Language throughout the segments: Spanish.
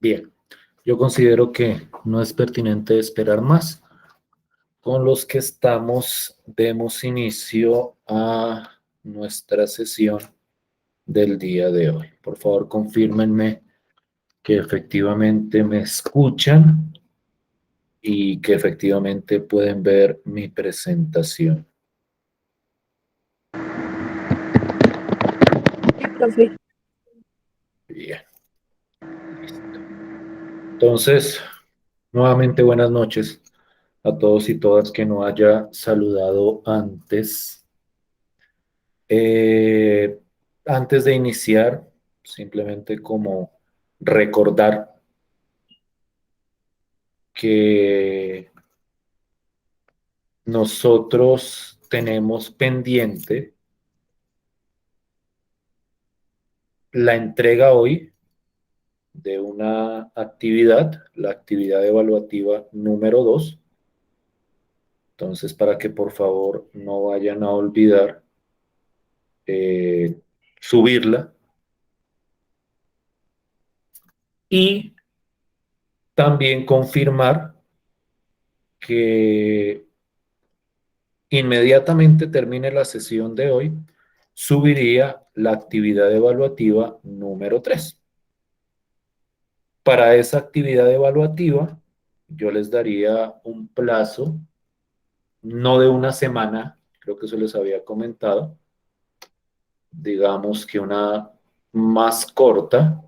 Bien, yo considero que no es pertinente esperar más. Con los que estamos, demos inicio a nuestra sesión del día de hoy. Por favor, confírmenme que efectivamente me escuchan y que efectivamente pueden ver mi presentación. Sí, profe. Bien, listo. Entonces, nuevamente buenas noches a todos y todas que no haya saludado antes. Eh, Antes de iniciar, simplemente como recordar que nosotros tenemos pendiente la entrega hoy de una actividad, la actividad evaluativa número 2. Entonces, para que por favor no vayan a olvidar subirla. Y también confirmar que inmediatamente termine la sesión de hoy, subiría la actividad evaluativa número 3. Para esa actividad evaluativa, yo les daría un plazo, no de una semana, creo que eso les había comentado, digamos que una más corta,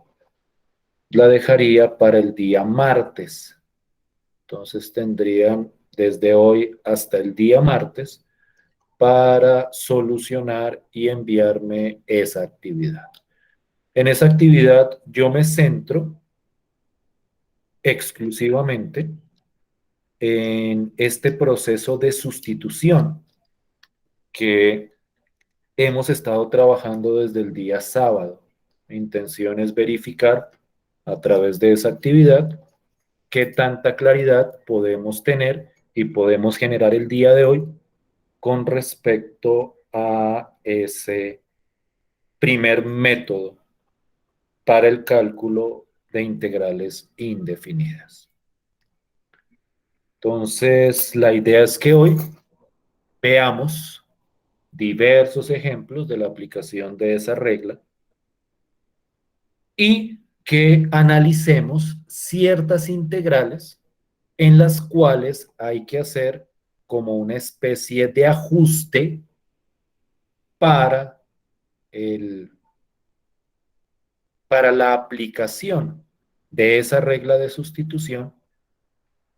la dejaría para el día martes. Entonces tendrían desde hoy hasta el día martes para solucionar y enviarme esa actividad. En esa actividad yo me centro exclusivamente en este proceso de sustitución que hemos estado trabajando desde el día sábado. Mi intención es verificar a través de esa actividad qué tanta claridad podemos tener y podemos generar el día de hoy con respecto a ese primer método para el cálculo de integrales indefinidas. Entonces, la idea es que hoy veamos diversos ejemplos de la aplicación de esa regla y que analicemos ciertas integrales en las cuales hay que hacer como una especie de ajuste para, el, para la aplicación de esa regla de sustitución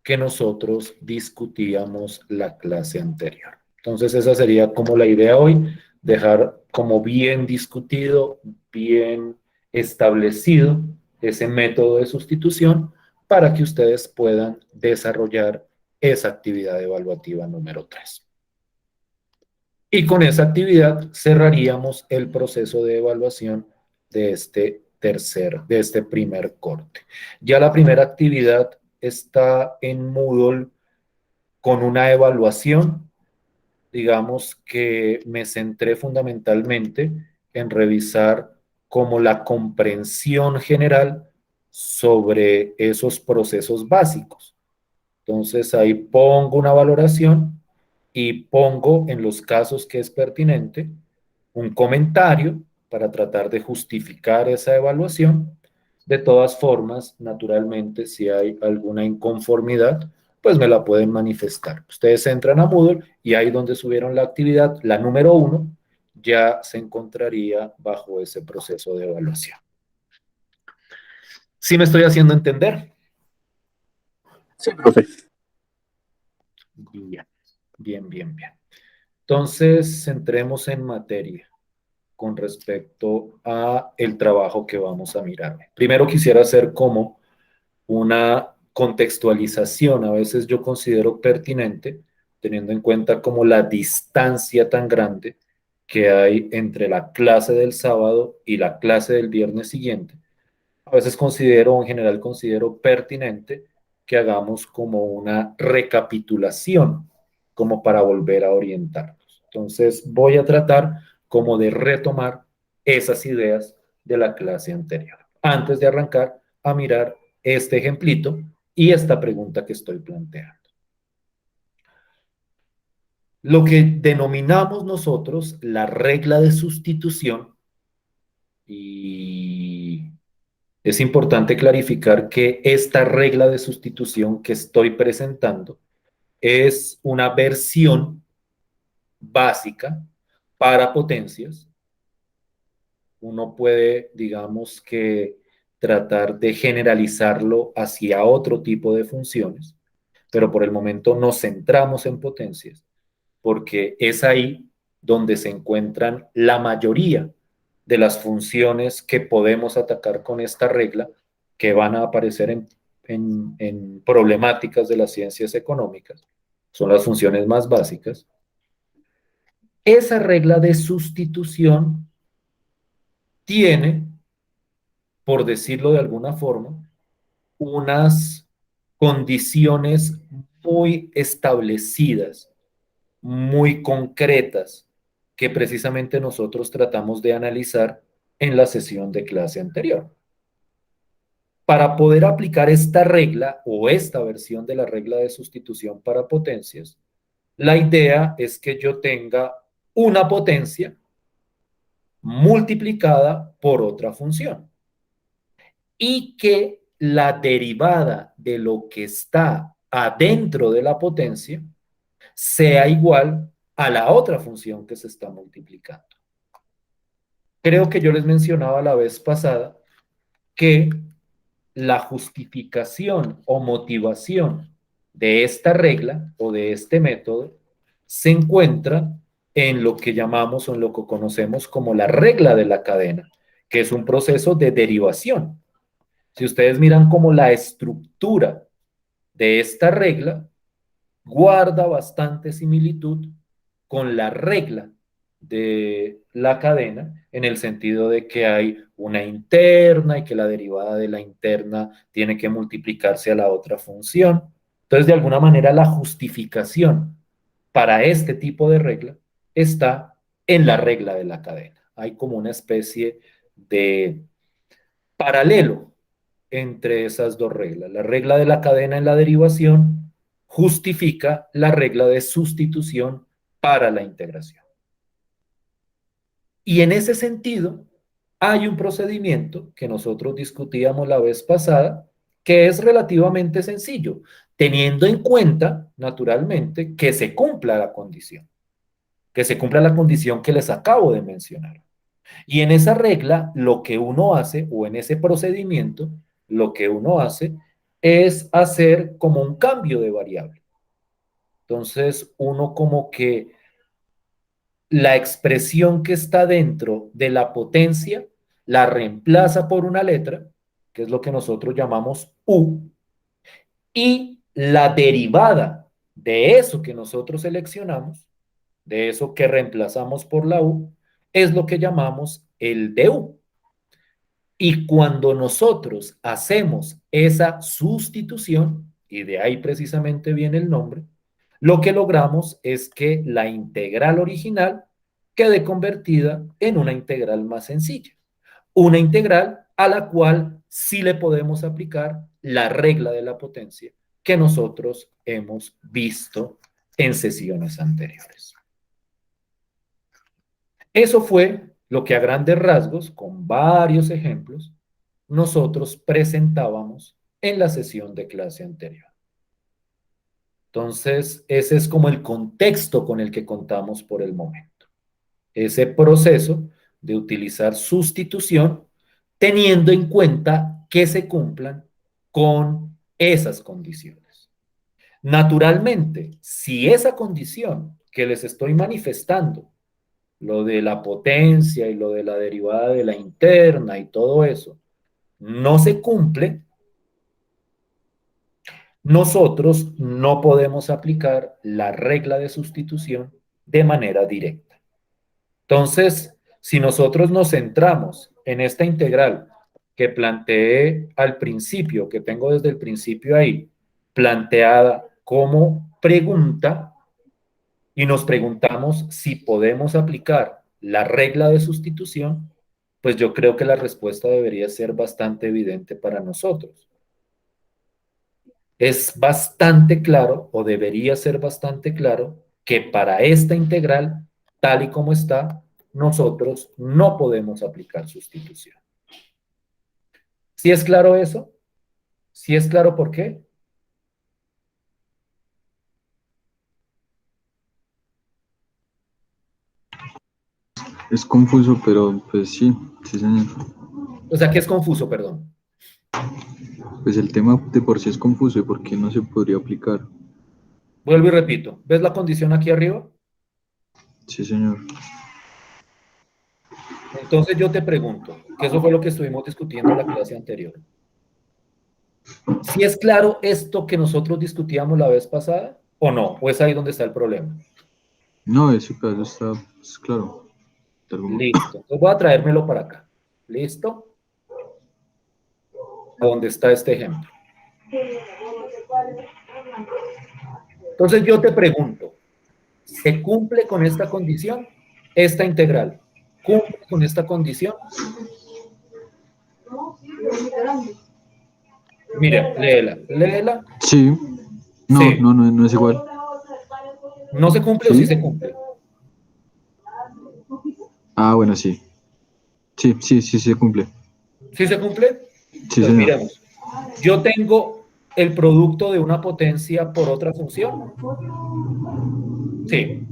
que nosotros discutíamos la clase anterior. Entonces esa sería como la idea hoy, dejar como bien discutido, bien establecido ese método de sustitución para que ustedes puedan desarrollar esa actividad evaluativa número 3. Y con esa actividad cerraríamos el proceso de evaluación de este primer corte. Ya la primera actividad está en Moodle con una evaluación, digamos que me centré fundamentalmente en revisar como la comprensión general sobre esos procesos básicos. Entonces ahí pongo una valoración y pongo en los casos que es pertinente un comentario para tratar de justificar esa evaluación. De todas formas, naturalmente, si hay alguna inconformidad, pues me la pueden manifestar. Ustedes entran a Moodle y ahí donde subieron la actividad, la número 1, ya se encontraría bajo ese proceso de evaluación. ¿Sí me estoy haciendo entender? Sí, profe. Bien, bien, bien, bien. Entonces, entremos en materia con respecto a el trabajo que vamos a mirar. Primero quisiera hacer como una contextualización, a veces yo considero pertinente, teniendo en cuenta como la distancia tan grande que hay entre la clase del sábado y la clase del viernes siguiente. A veces considero, en general considero pertinente que hagamos como una recapitulación, como para volver a orientarnos. Entonces voy a tratar como de retomar esas ideas de la clase anterior, antes de arrancar a mirar este ejemplito y esta pregunta que estoy planteando. Lo que denominamos nosotros la regla de sustitución, y es importante clarificar que esta regla de sustitución que estoy presentando es una versión básica para potencias. Uno puede, digamos que, tratar de generalizarlo hacia otro tipo de funciones, pero por el momento nos centramos en potencias, porque es ahí donde se encuentran la mayoría de las funciones que podemos atacar con esta regla, que van a aparecer en problemáticas de las ciencias económicas. Son las funciones más básicas. Esa regla de sustitución tiene, por decirlo de alguna forma, unas condiciones muy establecidas, muy concretas, que precisamente nosotros tratamos de analizar en la sesión de clase anterior. Para poder aplicar esta regla o esta versión de la regla de sustitución para potencias, la idea es que yo tenga una potencia multiplicada por otra función y que la derivada de lo que está adentro de la potencia sea igual a la otra función que se está multiplicando. Creo que yo les mencionaba la vez pasada que la justificación o motivación de esta regla o de este método se encuentra en lo que llamamos o en lo que conocemos como la regla de la cadena, que es un proceso de derivación. Si ustedes miran como la estructura de esta regla, guarda bastante similitud con la regla de la cadena, en el sentido de que hay una interna y que la derivada de la interna tiene que multiplicarse a la otra función. Entonces, de alguna manera, la justificación para este tipo de regla está en la regla de la cadena. Hay como una especie de paralelo entre esas dos reglas. La regla de la cadena en la derivación justifica la regla de sustitución para la integración. Y en ese sentido, hay un procedimiento que nosotros discutíamos la vez pasada, que es relativamente sencillo, teniendo en cuenta, naturalmente, que se cumpla la condición, que les acabo de mencionar. Y en esa regla, lo que uno hace, o en ese procedimiento, lo que uno hace es hacer como un cambio de variable. Entonces, uno como que la expresión que está dentro de la potencia la reemplaza por una letra, que es lo que nosotros llamamos U, y la derivada de eso que nosotros seleccionamos, de eso que reemplazamos por la U, es lo que llamamos el du. Y cuando nosotros hacemos esa sustitución, y de ahí precisamente viene el nombre, lo que logramos es que la integral original quede convertida en una integral más sencilla. Una integral a la cual sí le podemos aplicar la regla de la potencia que nosotros hemos visto en sesiones anteriores. Eso fue lo que a grandes rasgos, con varios ejemplos, nosotros presentábamos en la sesión de clase anterior. Entonces, ese es como el contexto con el que contamos por el momento. Ese proceso de utilizar sustitución teniendo en cuenta que se cumplan con esas condiciones. Naturalmente, si esa condición que les estoy manifestando, lo de la potencia y lo de la derivada de la interna y todo eso, no se cumple, nosotros no podemos aplicar la regla de sustitución de manera directa. Entonces, si nosotros nos centramos en esta integral que planteé al principio, que tengo desde el principio ahí, planteada como pregunta, y nos preguntamos si podemos aplicar la regla de sustitución, pues yo creo que la respuesta debería ser bastante evidente para nosotros. es bastante claro, o debería ser bastante claro, que para esta integral, tal y como está, nosotros no podemos aplicar sustitución. ¿Sí es claro eso? ¿Sí es claro por qué? Es confuso, pero pues sí, sí, señor. O sea, que es confuso, perdón. Pues el tema de por sí es confuso y por qué no se podría aplicar. Vuelvo y repito. ¿Ves la condición aquí arriba? Sí, señor. Entonces yo te pregunto, que eso fue lo que estuvimos discutiendo la clase anterior. ¿Si es claro esto que nosotros discutíamos la vez pasada o no? ¿O es ahí donde está el problema? No, ese caso está, pues, claro. de algún- Listo. Entonces voy a traérmelo para acá. ¿Listo? A donde está este ejemplo. Entonces yo te pregunto, ¿se cumple con esta condición? Esta integral. ¿Cumple con esta condición? Mira, léela. Léela. Sí, no, Sí. no, no, no es igual. ¿No se cumple o sí ¿Sí? se cumple? Ah, bueno, sí. Sí, sí, sí, se cumple. ¿Sí se cumple? Sí, Entonces señor. miremos. Yo tengo el producto de una potencia por otra función. Sí.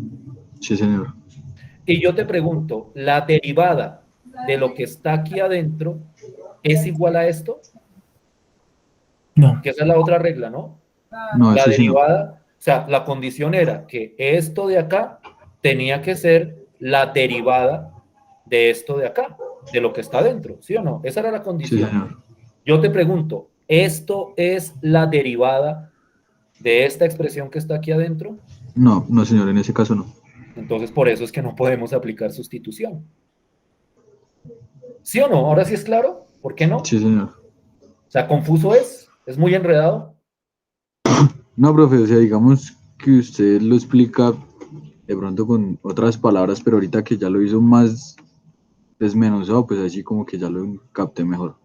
Sí, señor. Y yo te pregunto, ¿la derivada de lo que está aquí adentro es igual a esto? No. Que esa es la otra regla, ¿no? No, La eso sí no. derivada, o sea, la condición era que esto de acá tenía que ser la derivada de esto de acá, de lo que está adentro, ¿sí o no? Esa era la Sí, condición. señor. Yo te pregunto, ¿esto es la derivada de esta expresión que está aquí adentro? No, no, señor, en ese caso no. Entonces, por eso es que no podemos aplicar sustitución. ¿Sí o no? ¿Ahora sí es claro? ¿Por qué no? Sí, señor. O sea, confuso es muy enredado. No, profe, o sea, digamos que usted lo explica de pronto con otras palabras, pero ahorita que ya lo hizo más desmenuzado, pues así como que ya lo capté mejor.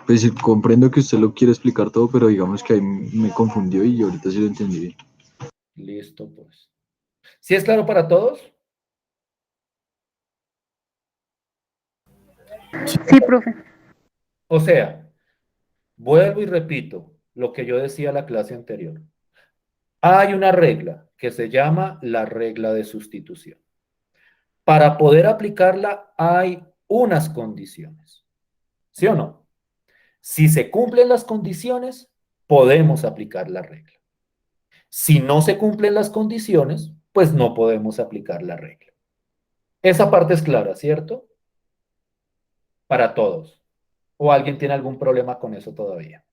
Pues sí, comprendo que usted lo quiere explicar todo, pero digamos que ahí me confundió y ahorita sí lo entendí bien. Listo, pues. ¿Sí es claro para todos? Sí, profe. O sea, vuelvo y repito lo que yo decía en la clase anterior. Hay una regla que se llama la regla de sustitución. Para poder aplicarla hay unas condiciones. ¿Sí o no? Si se cumplen las condiciones, podemos aplicar la regla. Si no se cumplen las condiciones, pues no podemos aplicar la regla. Esa parte es clara, ¿cierto? Para todos. ¿O alguien tiene algún problema con eso todavía?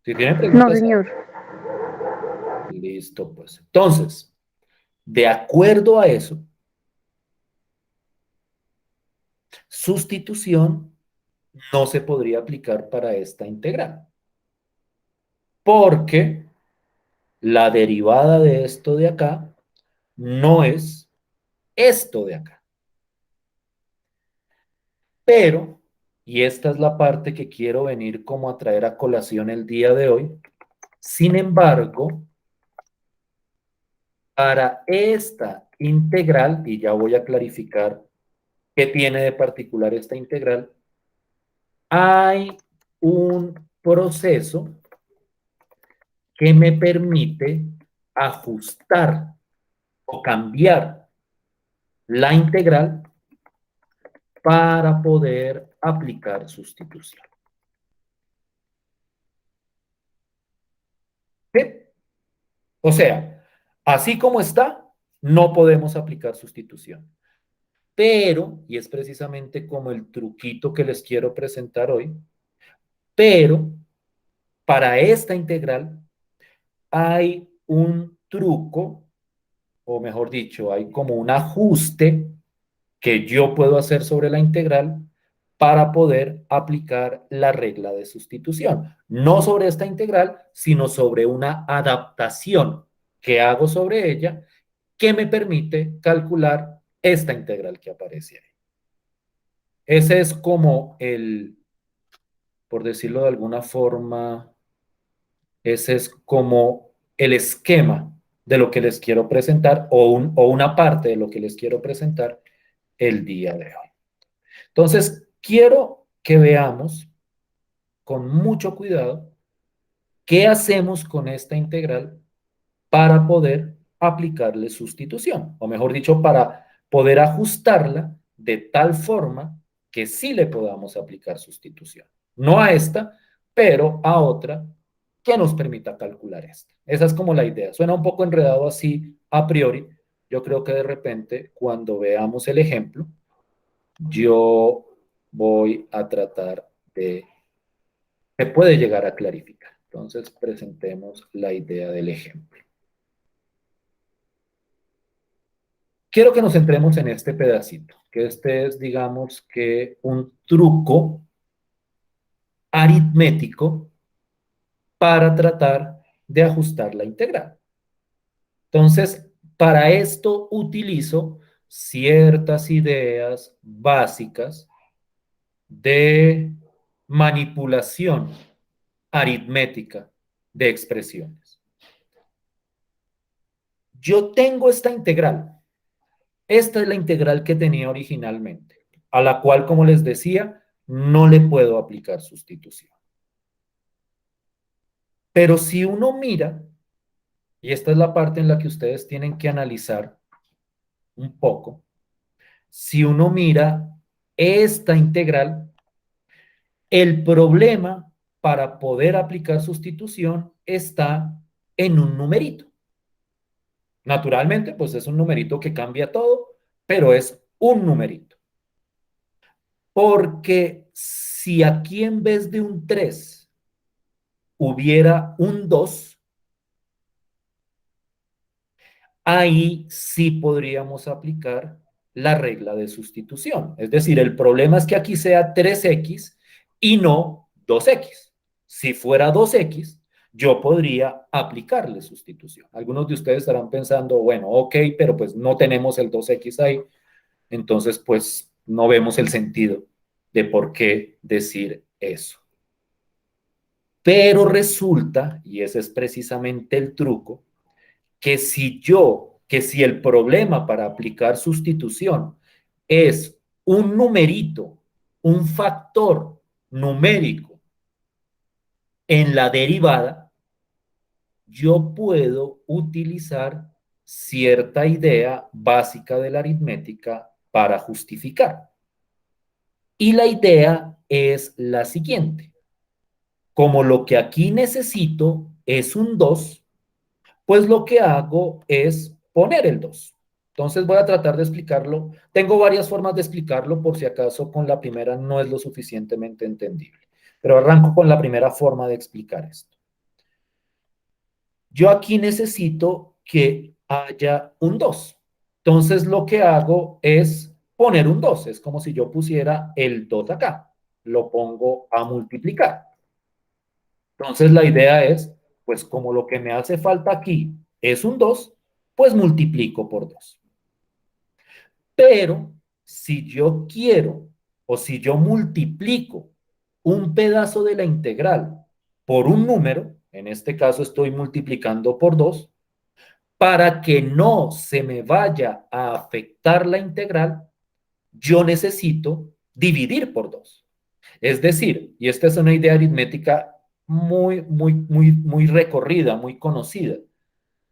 Si tienen No, preguntas, señor. listo, pues. Entonces, de acuerdo a eso, sustitución no se podría aplicar para esta integral. Porque la derivada de esto de acá no es esto de acá. Pero, y esta es la parte que quiero venir como a traer a colación el día de hoy, sin embargo, para esta integral, y ya voy a clarificar qué tiene de particular esta integral, hay un proceso que me permite ajustar o cambiar la integral para poder aplicar sustitución. ¿Sí? O sea, así como está, no podemos aplicar sustitución. Pero, y es precisamente como el truquito que les quiero presentar hoy, pero para esta integral hay un truco, o mejor dicho, hay como un ajuste que yo puedo hacer sobre la integral para poder aplicar la regla de sustitución. No sobre esta integral, sino sobre una adaptación que hago sobre ella que me permite calcular esta integral que aparece ahí. Ese es como el, por decirlo de alguna forma, ese es como el esquema de lo que les quiero presentar o una parte de lo que les quiero presentar el día de hoy. Entonces, quiero que veamos con mucho cuidado qué hacemos con esta integral para poder aplicarle sustitución, o mejor dicho, para poder ajustarla de tal forma que sí le podamos aplicar sustitución. No a esta, pero a otra que nos permita calcular esta. Esa es como la idea. Suena un poco enredado así a priori. Yo creo que de repente, cuando veamos el ejemplo, yo voy a tratar de... Se puede llegar a clarificar. Entonces, presentemos la idea del ejemplo. Quiero que nos centremos en este pedacito, que este es, digamos, que un truco aritmético para tratar de ajustar la integral. Entonces, para esto utilizo ciertas ideas básicas de manipulación aritmética de expresiones. Yo tengo esta integral. Esta es la integral que tenía originalmente, a la cual, como les decía, no le puedo aplicar sustitución. Pero si uno mira, y esta es la parte en la que ustedes tienen que analizar un poco, si uno mira esta integral, el problema para poder aplicar sustitución está en un numerito. Naturalmente, pues es un numerito que cambia todo, pero es un numerito. Porque si aquí en vez de un 3 hubiera un 2, ahí sí podríamos aplicar la regla de sustitución. Es decir, el problema es que aquí sea 3x y no 2x. Si fuera 2x, yo podría aplicarle sustitución. Algunos de ustedes estarán pensando, bueno, ok, pero pues no tenemos el 2x ahí, entonces pues no vemos el sentido de por qué decir eso. Pero resulta, y ese es precisamente el truco, que si el problema para aplicar sustitución es un numerito, un factor numérico en la derivada, yo puedo utilizar cierta idea básica de la aritmética para justificar. Y la idea es la siguiente. Como lo que aquí necesito es un 2, pues lo que hago es poner el 2. Entonces voy a tratar de explicarlo. Tengo varias formas de explicarlo por si acaso con la primera no es lo suficientemente entendible. Pero arranco con la primera forma de explicar esto. Yo aquí necesito que haya un 2. Entonces lo que hago es poner un 2. Es como si yo pusiera el 2 acá. Lo pongo a multiplicar. Entonces la idea es, pues como lo que me hace falta aquí es un 2, pues multiplico por 2. Pero si yo quiero o si yo multiplico un pedazo de la integral por un número, en este caso estoy multiplicando por 2, para que no se me vaya a afectar la integral, yo necesito dividir por 2. Es decir, y esta es una idea aritmética muy recorrida, muy conocida.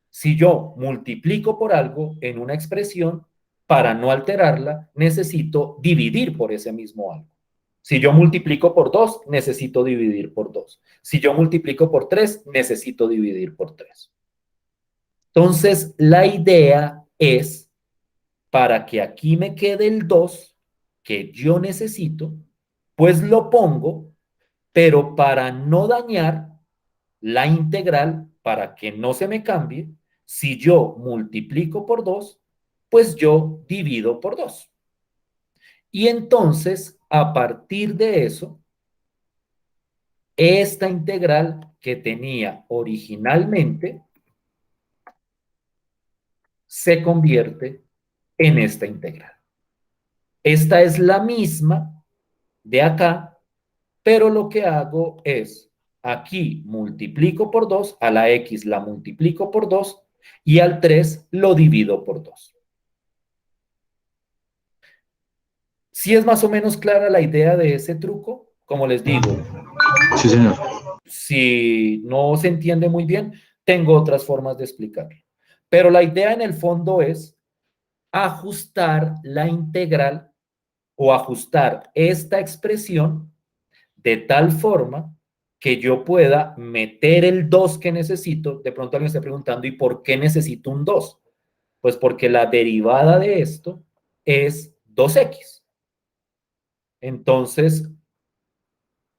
Si yo multiplico por algo en una expresión, para no alterarla, necesito dividir por ese mismo algo. Si yo multiplico por 2, necesito dividir por 2. Si yo multiplico por 3, necesito dividir por 3. Entonces, la idea es, para que aquí me quede el 2 que yo necesito, pues lo pongo, pero para no dañar la integral, para que no se me cambie, si yo multiplico por 2, pues yo divido por 2. Y entonces, a partir de eso, esta integral que tenía originalmente se convierte en esta integral. Esta es la misma de acá, pero lo que hago es aquí multiplico por 2, a la X la multiplico por 2 y al 3 lo divido por 2. ¿Sí es más o menos clara la idea de ese truco? Como les digo, Sí, señor. si no se entiende muy bien, tengo otras formas de explicarlo. Pero la idea en el fondo es ajustar la integral o ajustar esta expresión de tal forma que yo pueda meter el 2 que necesito. De pronto alguien está preguntando, ¿y por qué necesito un 2? Pues porque la derivada de esto es 2x. Entonces,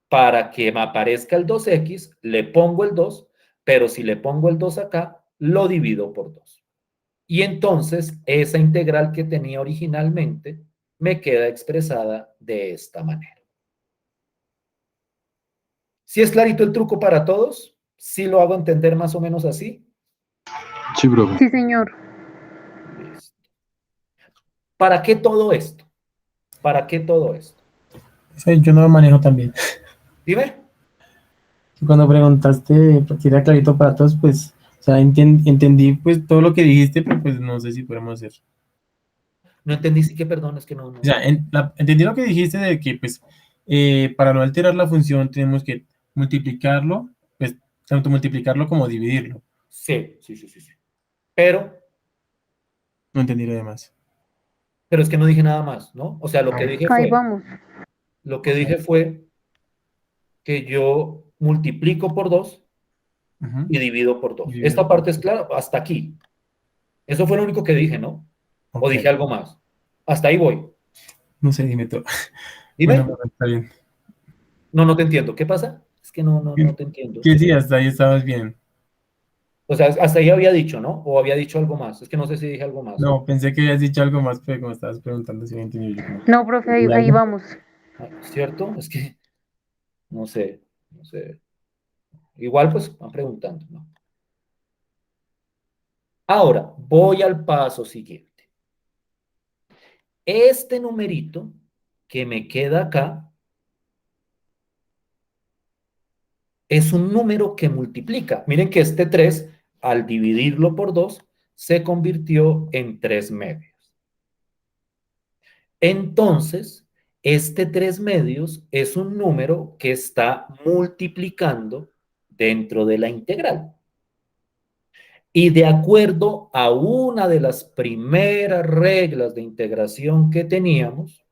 para que me aparezca el 2x, le pongo el 2, pero si le pongo el 2 acá, lo divido por 2. Y entonces, esa integral que tenía originalmente me queda expresada de esta manera. ¿Sí es clarito el truco para todos? ¿Sí lo hago entender más o menos así? Sí, profe. Sí, señor. Listo. ¿Para qué todo esto? ¿Para qué todo esto? Sí, yo no lo manejo tan bien. Dime. Cuando preguntaste si era clarito para todos, pues, o sea, entendí pues todo lo que dijiste, pero pues no sé si podemos hacer. No entendí, sí que perdón, es que no. O sea, entendí lo que dijiste de que, pues, para no alterar la función tenemos que multiplicarlo, pues, tanto multiplicarlo como dividirlo. Sí, sí, sí, sí, sí. No entendí lo demás. Pero es que no dije nada más, ¿no? O sea, lo que dije Ahí fue, vamos. que yo multiplico por 2 Ujú. y divido por 2. Dividido Esta por parte es clara, hasta aquí. Eso fue lo único que dije, ¿no? ¿O Ok. dije algo más? Hasta ahí voy. No sé, dime todo. Bueno, Dime. bueno, está bien. No, no te entiendo. ¿Qué pasa? Es que no te entiendo. Que sí, hasta ahí estabas bien. O sea, hasta ahí había dicho, ¿no? O había dicho algo más. Es que no sé si dije algo más. No, pensé que habías dicho algo más, pero como estabas preguntando si había entendido yo como. No, profe, ahí, ¿Y ahí algo? vamos. Ah, ¿cierto? Es que no sé, no sé. Igual pues van preguntando, ¿no? Ahora, voy al paso siguiente. Este numerito que me queda acá es un número que multiplica. Miren que este 3, al dividirlo por 2, se convirtió en 3 medios. Entonces, este 3 medios es un número que está multiplicando dentro de la integral. Y de acuerdo a una de las primeras reglas de integración que teníamos,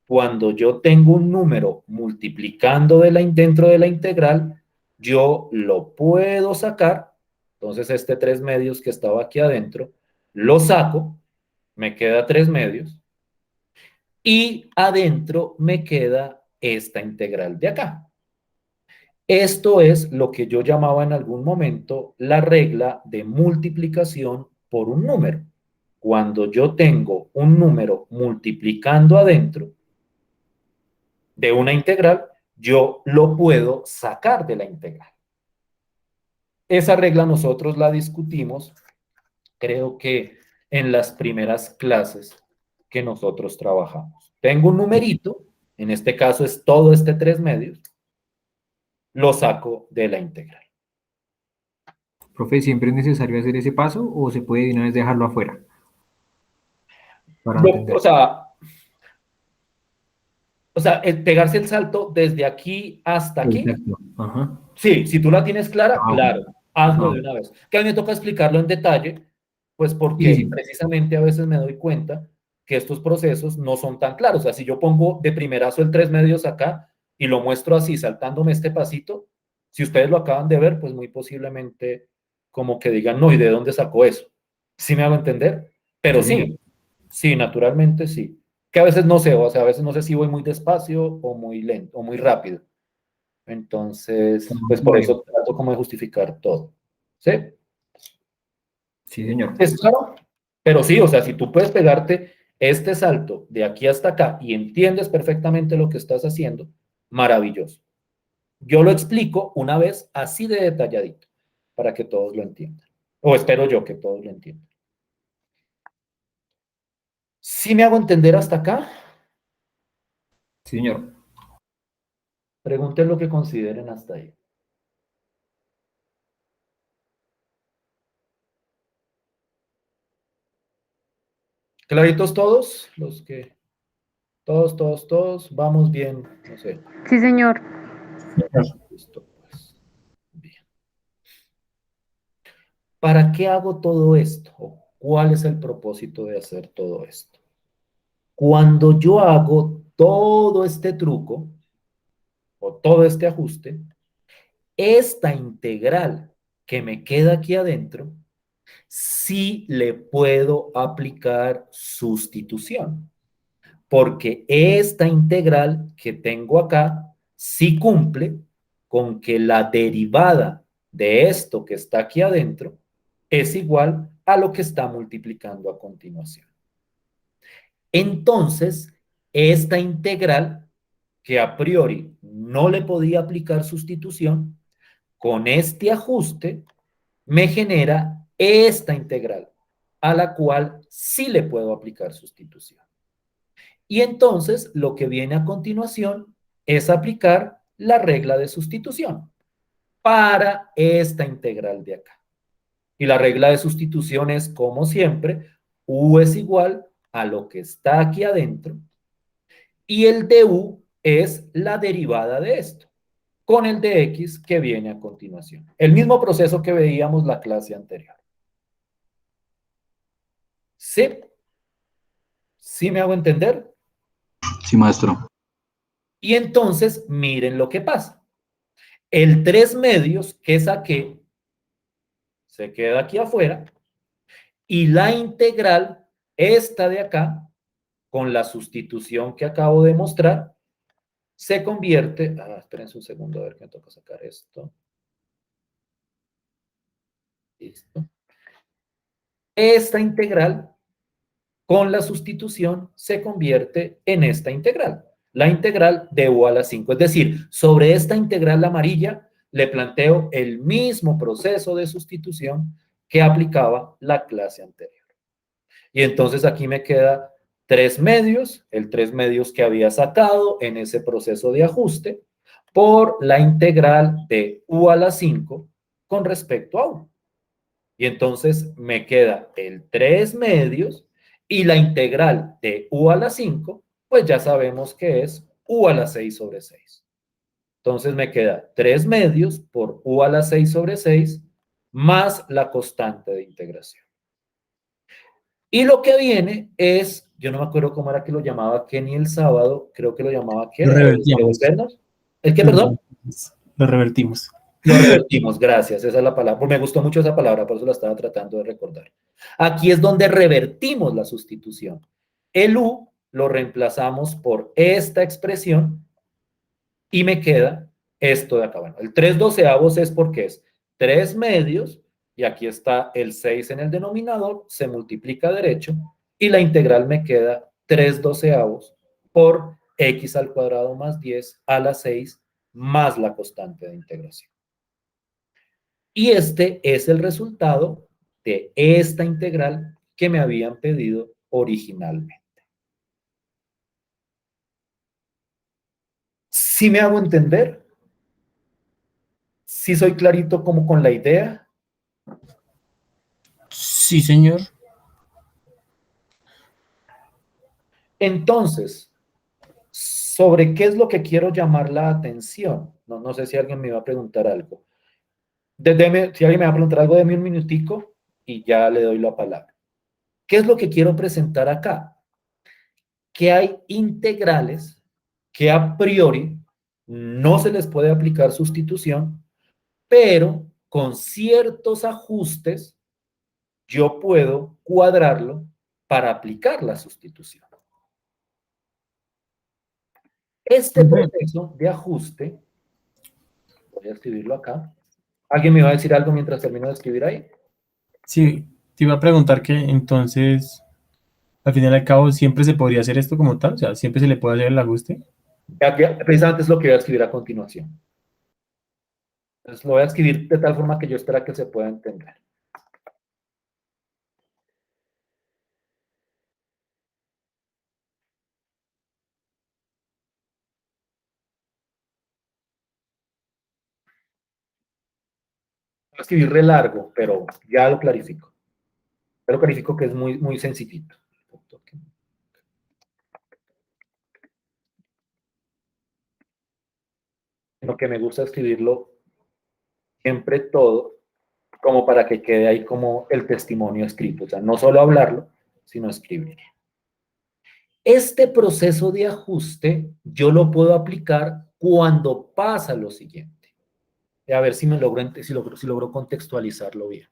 cuando yo tengo un número multiplicando dentro de la integral, yo lo puedo sacar. Entonces, este 3 medios que estaba aquí adentro, lo saco, me queda 3 medios, y adentro me queda esta integral de acá. Esto es lo que yo llamaba en algún momento la regla de multiplicación por un número. Cuando yo tengo un número multiplicando adentro de una integral, yo lo puedo sacar de la integral. Esa regla nosotros la discutimos, creo que en las primeras clases que nosotros trabajamos. Tengo un numerito, en este caso es todo este 3 medios, lo saco de la integral. Profe, ¿siempre es necesario hacer ese paso o se puede de una vez dejarlo afuera? Para entender. O sea, pegarse el salto desde aquí hasta aquí. Exacto. Ajá. Sí, si tú la tienes clara, Ah, claro, hazlo ah, de una vez. Que a mí me toca explicarlo en detalle, pues sí, porque sí. precisamente a veces me doy cuenta que estos procesos no son tan claros. O sea, si yo pongo de primerazo el 3 medios acá y lo muestro así, saltándome este pasito, si ustedes lo acaban de ver, pues muy posiblemente como que digan, no, ¿y de dónde sacó eso? ¿Sí me hago entender? Pero Sí, señor. sí, naturalmente sí. Que a veces no sé, o sea, a veces no sé si voy muy despacio o muy lento o muy rápido. Entonces, pues por Bueno, eso trato como de justificar todo. ¿Sí? sí, señor. ¿Es claro? Pero sí, o sea, si tú puedes pegarte este salto de aquí hasta acá y entiendes perfectamente lo que estás haciendo, maravilloso. Yo lo explico una vez así de detalladito para que todos lo entiendan. O espero yo que todos lo entiendan. ¿Sí me hago entender hasta acá? Sí, señor. Pregunten lo que consideren hasta ahí. ¿Claritos todos? Los que... Todos, vamos bien, no sé. Sí, señor. Listo, pues. Bien. ¿Para qué hago todo esto? ¿O cuál es el propósito de hacer todo esto? Cuando yo hago todo este truco o todo este ajuste, esta integral que me queda aquí adentro, sí le puedo aplicar sustitución, porque esta integral que tengo acá sí cumple con que la derivada de esto que está aquí adentro es igual a lo que está multiplicando a continuación. Entonces, esta integral, que a priori no le podía aplicar sustitución, con este ajuste me genera esta integral, a la cual sí le puedo aplicar sustitución. Y entonces lo que viene a continuación es aplicar la regla de sustitución para esta integral de acá. Y la regla de sustitución es, como siempre, u es igual a lo que está aquí adentro y el de u es la derivada de esto, con el de x que viene a continuación. El mismo proceso que veíamos la clase anterior. ¿Sí? ¿Sí me hago entender? Sí, maestro. Y entonces, miren lo que pasa. El 3 medios que saqué se queda aquí afuera y la integral, esta de acá, con la sustitución que acabo de mostrar, se convierte, espérense un segundo a ver que me toca sacar esto. Listo. Esta integral con la sustitución se convierte en esta integral, la integral de u a la 5. Es decir, sobre esta integral amarilla le planteo el mismo proceso de sustitución que aplicaba la clase anterior. Y entonces aquí me queda 3 medios, el 3 medios que había sacado en ese proceso de ajuste, por la integral de u a la 5 con respecto a u. Y entonces me queda el 3 medios y la integral de u a la 5, pues ya sabemos que es u a la 6 sobre 6. Entonces me queda 3 medios por u a la 6 sobre 6 más la constante de integración. Y lo que viene es, yo no me acuerdo cómo era que lo llamaba Kenny el sábado, creo que lo llamaba ¿qué? Lo revertíamos. ¿Devolvernos? ¿El qué, perdón? Lo revertimos. Lo revertimos, gracias, esa es la palabra. Me gustó mucho esa palabra, por eso la estaba tratando de recordar. Aquí es donde revertimos la sustitución. El u lo reemplazamos por esta expresión y me queda esto de acá. Bueno, el 3/12 es porque es 3 medios y aquí está el 6 en el denominador, se multiplica derecho y la integral me queda 3/12 por x al cuadrado más 10 a la 6 más la constante de integración. Y este es el resultado de esta integral que me habían pedido originalmente. ¿Sí me hago entender? ¿Sí soy clarito como con la idea? Sí, señor. Entonces, ¿sobre qué es lo que quiero llamar la atención? No sé si alguien me va a preguntar algo. Si alguien me va a preguntar algo, déme un minutico y ya le doy la palabra. ¿Qué es lo que quiero presentar acá? Que hay integrales que a priori no se les puede aplicar sustitución, pero con ciertos ajustes yo puedo cuadrarlo para aplicar la sustitución. Este proceso de ajuste, voy a escribirlo acá. ¿Alguien me va a decir algo mientras termino de escribir ahí? Sí, te iba a preguntar que entonces, al final y al cabo, siempre se podría hacer esto como tal, o sea, siempre se le puede hacer el ajuste. Precisamente es lo que voy a escribir a continuación. Entonces lo voy a escribir de tal forma que yo espero que se pueda entender. Voy a escribir re largo, pero ya lo clarifico. Ya lo clarifico que es muy, muy sencillito. sino que me gusta escribirlo siempre todo, como para que quede ahí como el testimonio escrito. O sea, no solo hablarlo, sino escribirlo. Este proceso de ajuste yo lo puedo aplicar cuando pasa lo siguiente. A ver si logro contextualizarlo bien.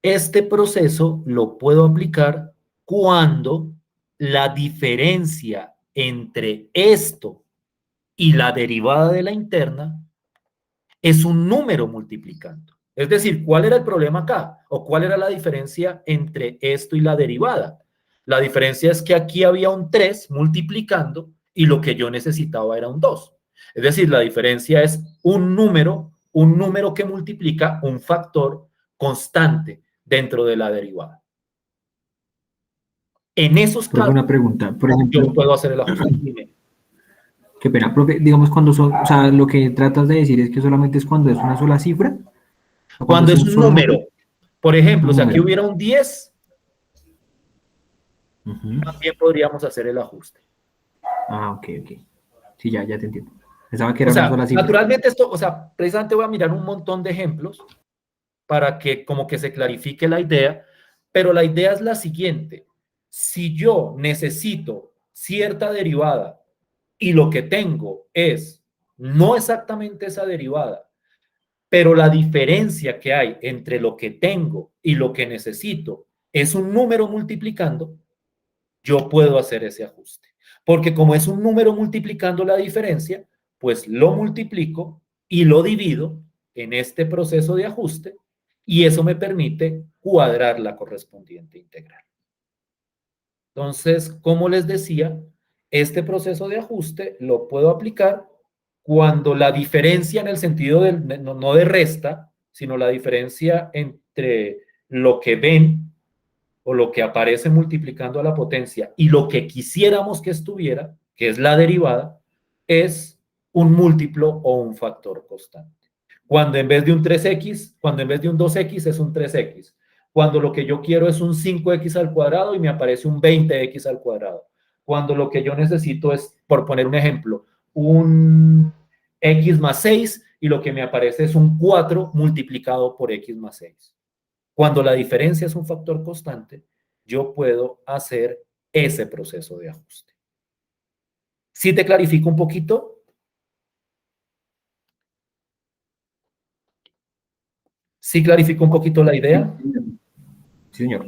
Este proceso lo puedo aplicar cuando la diferencia entre esto y la derivada de la interna es un número multiplicando. Es decir, ¿cuál era el problema acá? ¿O cuál era la diferencia entre esto y la derivada? La diferencia es que aquí había un 3 multiplicando y lo que yo necesitaba era un 2. Es decir, la diferencia es un número que multiplica un factor constante dentro de la derivada. En esos Profe, casos, una pregunta. Por yo ejemplo, puedo hacer el ajuste. Dime. qué pena, profe, digamos cuando son, o sea, lo que tratas de decir es que solamente es cuando es una sola cifra. ¿O cuando Cuando es un solo número, por ejemplo, un si aquí número? hubiera un 10, Ujú. también podríamos hacer el ajuste. Ah, ok, ok. Sí, ya te entiendo. Pensaba que O era una sea, sola cifra. naturalmente esto, o sea, precisamente voy a mirar un montón de ejemplos para que como que se clarifique la idea, pero la idea es la siguiente. Si yo necesito cierta derivada y lo que tengo es no exactamente esa derivada, pero la diferencia que hay entre lo que tengo y lo que necesito es un número multiplicando, yo puedo hacer ese ajuste. Porque como es un número multiplicando la diferencia, pues lo multiplico y lo divido en este proceso de ajuste y eso me permite cuadrar la correspondiente integral. Entonces, como les decía, este proceso de ajuste lo puedo aplicar cuando la diferencia en el sentido no de resta, sino la diferencia entre lo que ven o lo que aparece multiplicando a la potencia y lo que quisiéramos que estuviera, que es la derivada, es un múltiplo o un factor constante. Cuando en vez de un 3x, cuando en vez de un 2x es un 3x. Cuando lo que yo quiero es un 5x al cuadrado y me aparece un 20x al cuadrado. Cuando lo que yo necesito es, por poner un ejemplo, un x más 6 y lo que me aparece es un 4 multiplicado por x más 6. Cuando la diferencia es un factor constante, yo puedo hacer ese proceso de ajuste. ¿Sí te clarifico un poquito? ¿Sí clarifico un poquito la idea? Sí, señor.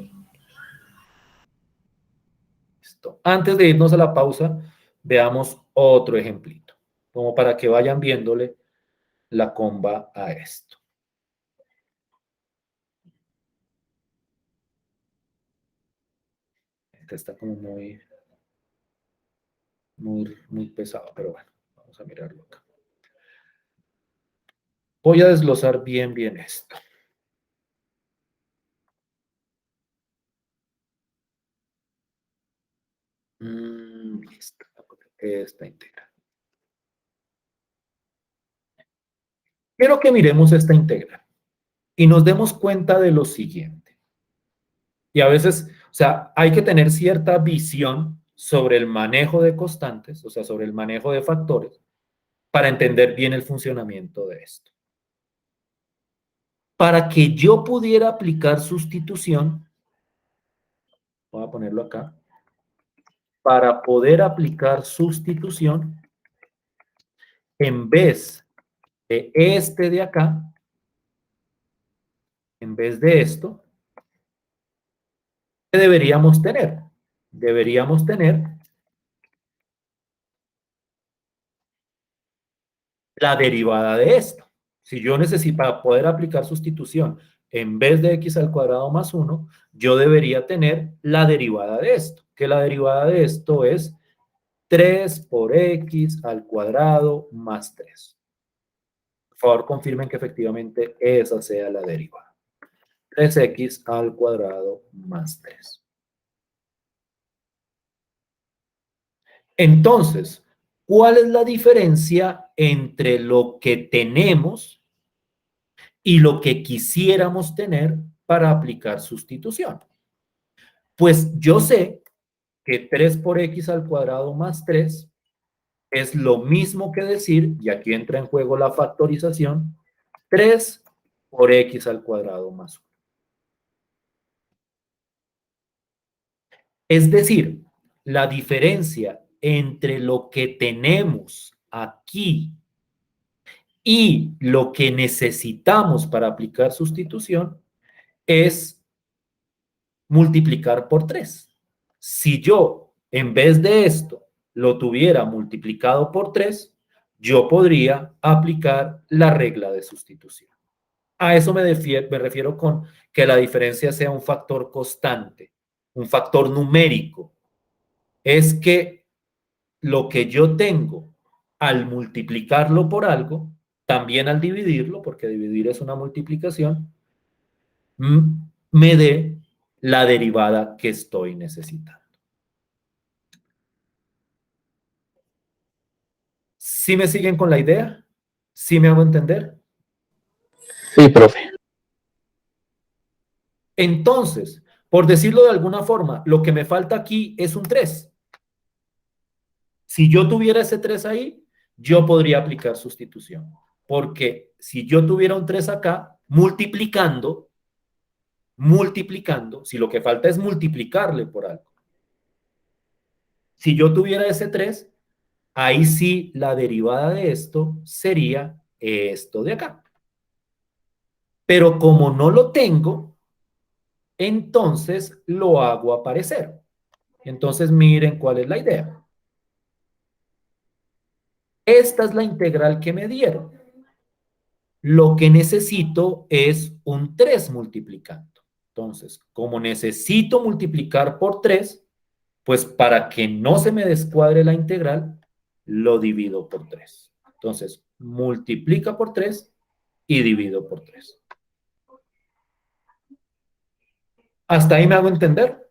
Listo. Antes de irnos a la pausa, veamos otro ejemplito, como para que vayan viéndole la comba a esto. Este está como muy pesado, pero bueno, vamos a mirarlo acá. Voy a desglosar bien esto. Listo. Esta integral. Quiero que miremos esta integral y nos demos cuenta de lo siguiente. Y a veces, o sea, hay que tener cierta visión sobre el manejo de constantes, o sea, sobre el manejo de factores, para entender bien el funcionamiento de esto. Para que yo pudiera aplicar sustitución, voy a ponerlo acá, para poder aplicar sustitución, en vez de este de acá, en vez de esto, ¿qué deberíamos tener? Deberíamos tener la derivada de esto. Si yo necesito, para poder aplicar sustitución, en vez de x al cuadrado más 1, yo debería tener la derivada de esto, que la derivada de esto es 3 por x al cuadrado más 3. Por favor, confirmen que efectivamente esa sea la derivada. 3x al cuadrado más 3. Entonces, ¿cuál es la diferencia entre lo que tenemos y lo que quisiéramos tener para aplicar sustitución? Pues yo sé que 3 por x al cuadrado más 3 es lo mismo que decir, y aquí entra en juego la factorización, 3 por x al cuadrado más 1. Es decir, la diferencia entre lo que tenemos aquí y lo que necesitamos para aplicar sustitución es multiplicar por 3. Si yo, en vez de esto, lo tuviera multiplicado por 3, yo podría aplicar la regla de sustitución. A eso me refiero con que la diferencia sea un factor constante, un factor numérico. Es que lo que yo tengo al multiplicarlo por algo, también al dividirlo, porque dividir es una multiplicación, me dé la derivada que estoy necesitando. ¿Sí me siguen con la idea? ¿Sí me hago entender? Sí, profe. Entonces, por decirlo de alguna forma, lo que me falta aquí es un 3. Si yo tuviera ese 3 ahí, yo podría aplicar sustitución. Porque si yo tuviera un 3 acá, multiplicando, si lo que falta es multiplicarle por algo. Si yo tuviera ese 3, ahí sí la derivada de esto sería esto de acá. Pero como no lo tengo, entonces lo hago aparecer. Entonces miren cuál es la idea. Esta es la integral que me dieron. Lo que necesito es un 3 multiplicando. Entonces, como necesito multiplicar por 3, pues para que no se me descuadre la integral, lo divido por 3. Entonces, multiplica por 3 y divido por 3. ¿Hasta ahí me hago entender?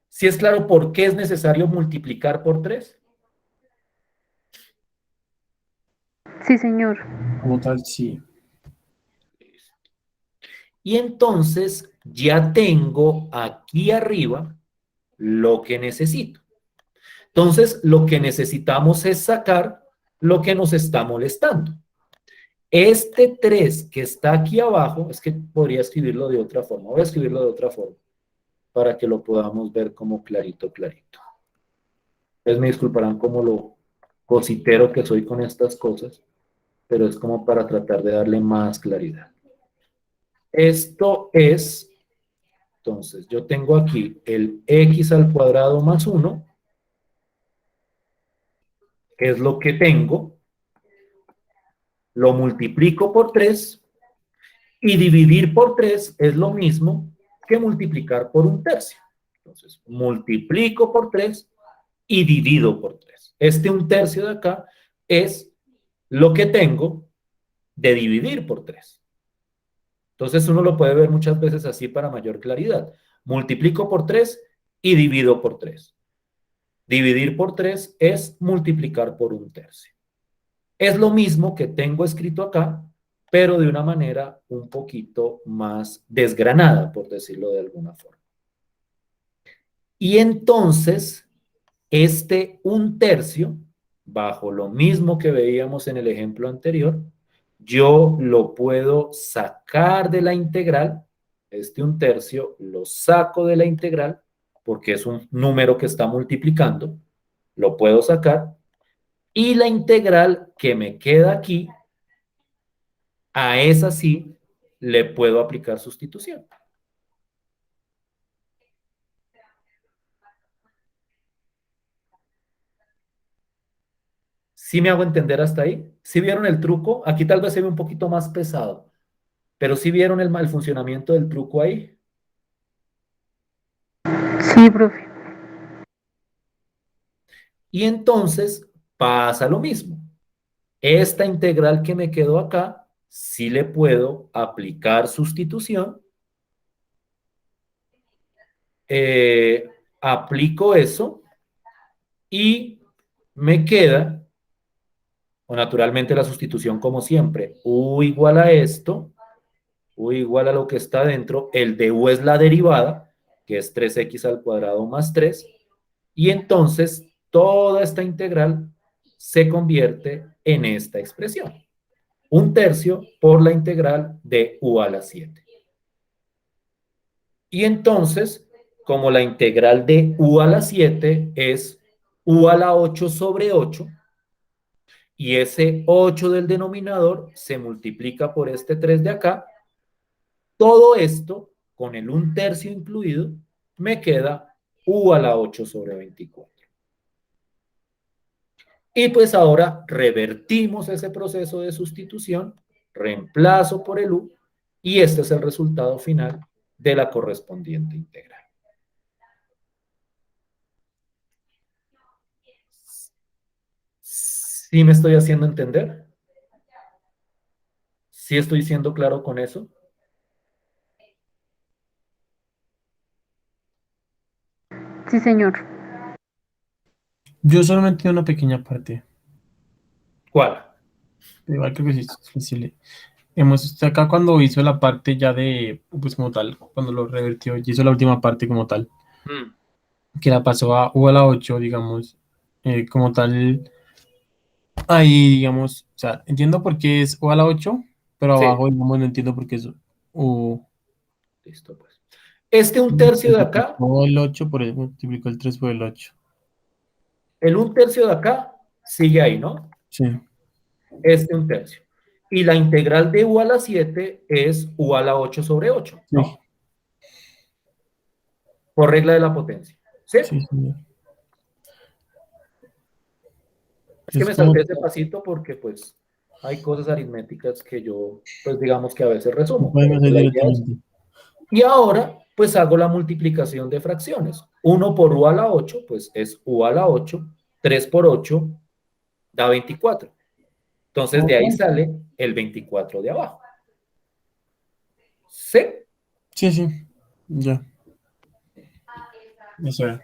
¿Sí es claro por qué es necesario multiplicar por 3? Sí, señor. Como tal, sí. Y entonces ya tengo aquí arriba lo que necesito. Entonces, lo que necesitamos es sacar lo que nos está molestando. Este 3 que está aquí abajo, es que podría escribirlo de otra forma. Voy a escribirlo de otra forma para que lo podamos ver como clarito, clarito. Ustedes me disculparán como lo cositero que soy con estas cosas, pero es como para tratar de darle más claridad. Esto es, entonces, yo tengo aquí el x al cuadrado más 1, que es lo que tengo, lo multiplico por 3, y dividir por 3 es lo mismo que multiplicar por un tercio. Entonces, multiplico por 3 y divido por 3. Este un tercio de acá es lo que tengo de dividir por 3. Entonces, uno lo puede ver muchas veces así para mayor claridad. Multiplico por 3 y divido por 3. Dividir por 3 es multiplicar por un tercio. Es lo mismo que tengo escrito acá, pero de una manera un poquito más desgranada, por decirlo de alguna forma. Y entonces, este un tercio, bajo lo mismo que veíamos en el ejemplo anterior, yo lo puedo sacar de la integral, este un tercio lo saco de la integral, porque es un número que está multiplicando, lo puedo sacar, y la integral que me queda aquí, a esa sí le puedo aplicar sustitución. ¿Sí me hago entender hasta ahí? ¿Sí vieron el truco? Aquí tal vez se ve un poquito más pesado, pero ¿sí vieron el funcionamiento del truco ahí? Sí, profe. Y entonces pasa lo mismo. Esta integral que me quedó acá, sí le puedo aplicar sustitución. Aplico eso y me queda, o naturalmente la sustitución como siempre, u igual a esto, u igual a lo que está dentro, el de u es la derivada, que es 3x al cuadrado más 3, y entonces toda esta integral se convierte en esta expresión. 1/3 por la integral de u a la 7. Y entonces, como la integral de u a la 7 es u a la 8 sobre 8, y ese 8 del denominador se multiplica por este 3 de acá, todo esto, con el 1/3 incluido, me queda u a la 8 sobre 24. Y pues ahora revertimos ese proceso de sustitución, reemplazo por el u, y este es el resultado final de la correspondiente integral. ¿Sí me estoy haciendo entender? ¿Sí estoy siendo claro con eso? Sí, señor. Yo solamente tengo una pequeña parte. ¿Cuál? Igual creo que sí es difícil. Hemos acá cuando hizo la parte ya de, pues como tal, cuando lo revertió, y hizo la última parte como tal, Mm, que la pasó a u a la 8, digamos, como tal, ahí, digamos, o sea, entiendo por qué es u a la 8, pero sí, abajo, digamos, no entiendo por qué es u. listo pues. Este 1/3 de acá, Multiplicó el 8 por el, multiplicó el 3 por el 8. el 1/3 de acá sigue ahí, ¿no? Sí, Este 1/3. Y la integral de u a la 7 es u a la 8 sobre 8, sí, ¿no? Por regla de la potencia. ¿Sí? sí, sí. Es que Es me como, salté ese pasito porque pues hay cosas aritméticas que yo, pues digamos que a veces resumo, pero podemos pues hacer la idea es. directamente. Y ahora pues hago la multiplicación de fracciones. 1 por u a la 8, pues es u a la 8. 3 por 8 da 24. Entonces de ahí Ok. sale el 24 de abajo. ¿Sí? Sí, sí, ya, eso era.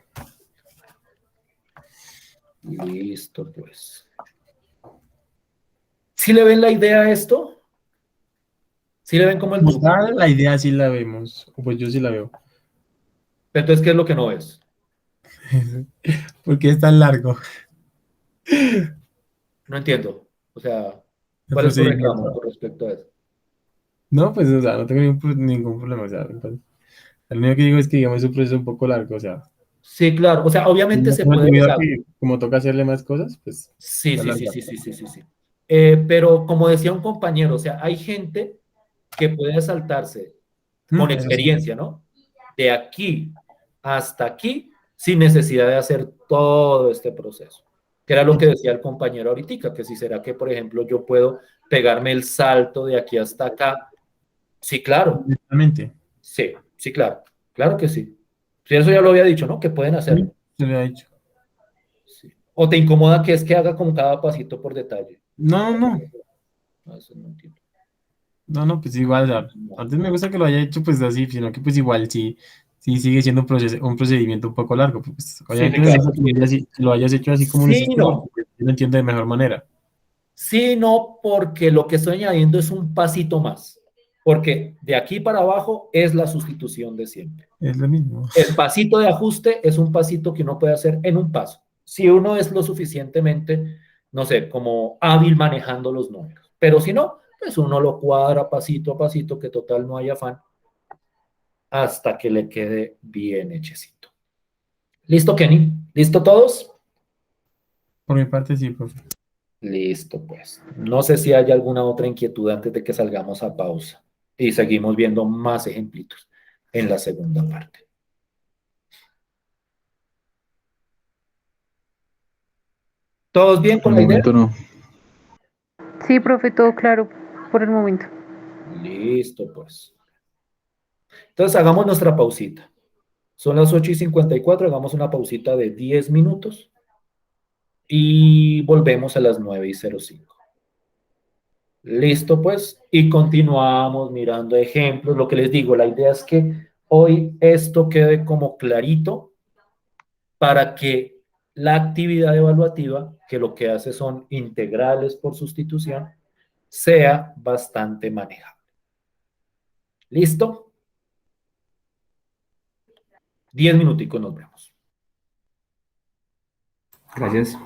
Listo, pues. ¿Sí le ven la idea a esto? ¿Sí le ven como el Como truco? tal, la idea sí la vemos, o pues yo sí la veo. Entonces, ¿qué es lo que no ves? Porque es tan largo No entiendo. O sea, el ¿cuál es tu reclamo procedimiento. con respecto a eso? No, pues, o sea, no tengo ningún problema, o sea, entonces, lo único que digo es que, digamos, es un proceso un poco largo, o sea, Sí, claro. O sea, obviamente se puede, o debido a sea, que como toca hacerle más cosas, pues, sí, se sí, sí, alarga. sí, sí, sí, sí, sí. Pero como decía un compañero, o sea, hay gente que puede saltarse con Eso sí. experiencia, ¿no? De aquí hasta aquí sin necesidad de hacer todo este proceso. Que era lo que decía el compañero ahorita, que si será que, por ejemplo, yo puedo pegarme el salto de aquí hasta acá. Sí, claro. Directamente. Sí, sí, claro. Claro que sí. Sí, eso ya lo había dicho, ¿no? Que pueden Sí, hacerlo. se le ha dicho. Sí. ¿O te incomoda que es que haga con cada pasito por detalle? No, no, No, eso no entiendo. no, no, pues igual, o sea, No. antes me gusta que lo haya hecho pues así, sino que pues igual sí, sí sigue siendo un procedimiento un poco largo, pues Sí, obviamente sí, me claro. gusta que lo hayas hecho así como lo Sí, hiciste, porque no. yo lo entiendo de mejor manera. Sí, no, porque lo que estoy añadiendo es un pasito más. Porque de aquí para abajo es la sustitución de siempre. Es lo mismo. El pasito de ajuste es un pasito que uno puede hacer en un paso. Si uno es lo suficientemente, no sé, como hábil manejando los números. Pero si no, pues uno lo cuadra pasito a pasito, que total no hay afán, hasta que le quede bien hechecito. ¿Listo, Kenny? ¿Listo todos? Por mi parte sí, profe. Listo, pues. No sé si hay alguna otra inquietud antes de que salgamos a pausa y seguimos viendo más ejemplitos en la segunda parte. ¿Todos bien Por con el la idea? momento no. Sí, profe, todo claro por el momento. Listo, pues. Entonces hagamos nuestra pausita. Son las 8:54, hagamos una pausita de 10 minutos y volvemos a las 9:05. Listo, pues, y continuamos mirando ejemplos. Lo que les digo, la idea es que hoy esto quede como clarito para que la actividad evaluativa, que lo que hace son integrales por sustitución, sea bastante manejable. ¿Listo? 10 minuticos, nos vemos. Gracias.